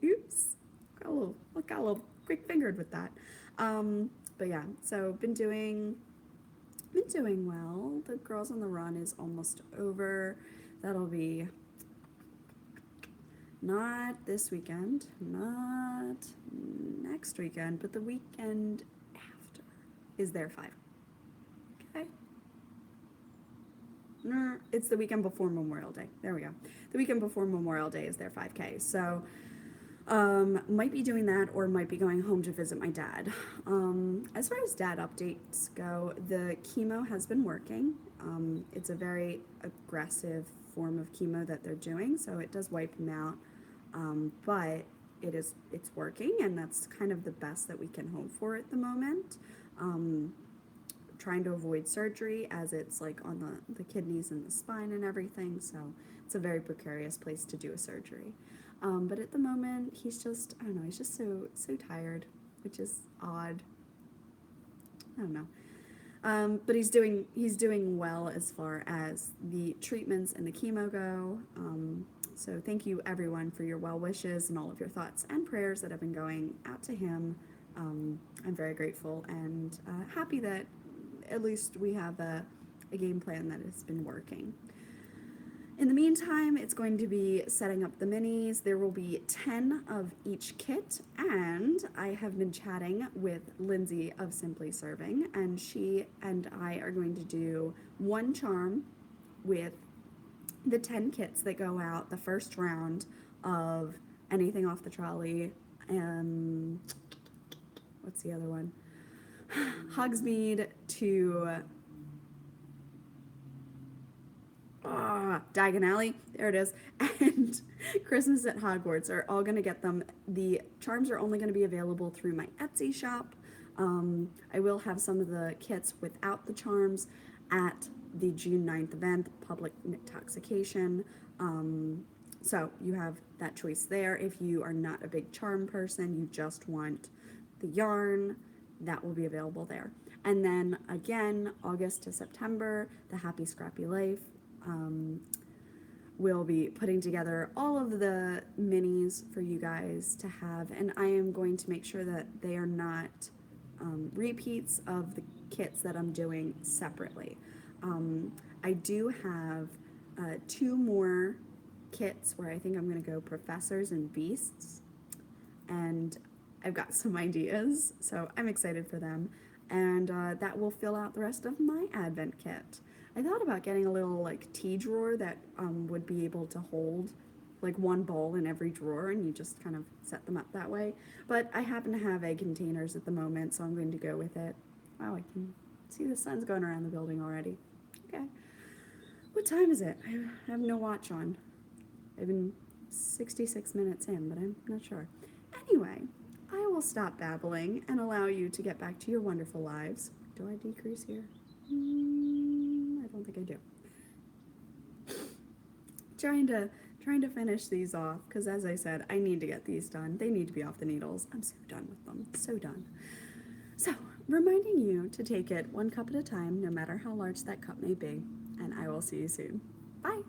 Oops. Got a little quick fingered with that. But yeah, so been doing well. The Girls on the Run is almost over. That'll be not this weekend, not next weekend, but the weekend after is their 5. Okay. No, it's the weekend before Memorial Day. There we go. The weekend before Memorial Day is their 5K. So might be doing that, or might be going home to visit my dad. As far as dad updates go, the chemo has been working. It's a very aggressive form of chemo that they're doing, so it does wipe him out. But it's working, and that's kind of the best that we can hope for at the moment. Trying to avoid surgery, as it's like on the kidneys and the spine and everything, so it's a very precarious place to do a surgery. But at the moment, he's just, I don't know, he's just so tired, which is odd. I don't know. But he's doing well as far as the treatments and the chemo go. So thank you everyone for your well wishes and all of your thoughts and prayers that have been going out to him. I'm very grateful and happy that at least we have a game plan that has been working. In the meantime, it's going to be setting up the minis. There will be 10 of each kit, and I have been chatting with Lindsay of Simply Serving, and she and I are going to do one charm with the 10 kits that go out the first round of anything off the trolley. What's the other one? Hogsmeade to Diagon Alley, there it is, and Christmas at Hogwarts are all going to get them. The charms are only going to be available through my Etsy shop. I will have some of the kits without the charms at the June 9th event, Public Intoxication. So you have that choice there. If you are not a big charm person, you just want the yarn, that will be available there. And then again, August to September, the Happy Scrappy Life. We'll be putting together all of the minis for you guys to have, and I am going to make sure that they are not repeats of the kits that I'm doing separately. I do have 2 more kits where I think I'm going to go Professors and Beasts, and I've got some ideas, so I'm excited for them, and that will fill out the rest of my Advent kit. I thought about getting a little like tea drawer that would be able to hold like one bowl in every drawer, and you just kind of set them up that way. But I happen to have egg containers at the moment, so I'm going to go with it. Wow, I can see the sun's going around the building already. Okay. What time is it? I have no watch on. I've been 66 minutes in, but I'm not sure. Anyway, I will stop babbling and allow you to get back to your wonderful lives. Do I decrease here? I don't think I do. Trying to finish these off, because as I said, I need to get these done. They need to be off the needles. I'm so done with them. So done. So, reminding you to take it one cup at a time, no matter how large that cup may be. And I will see you soon. Bye.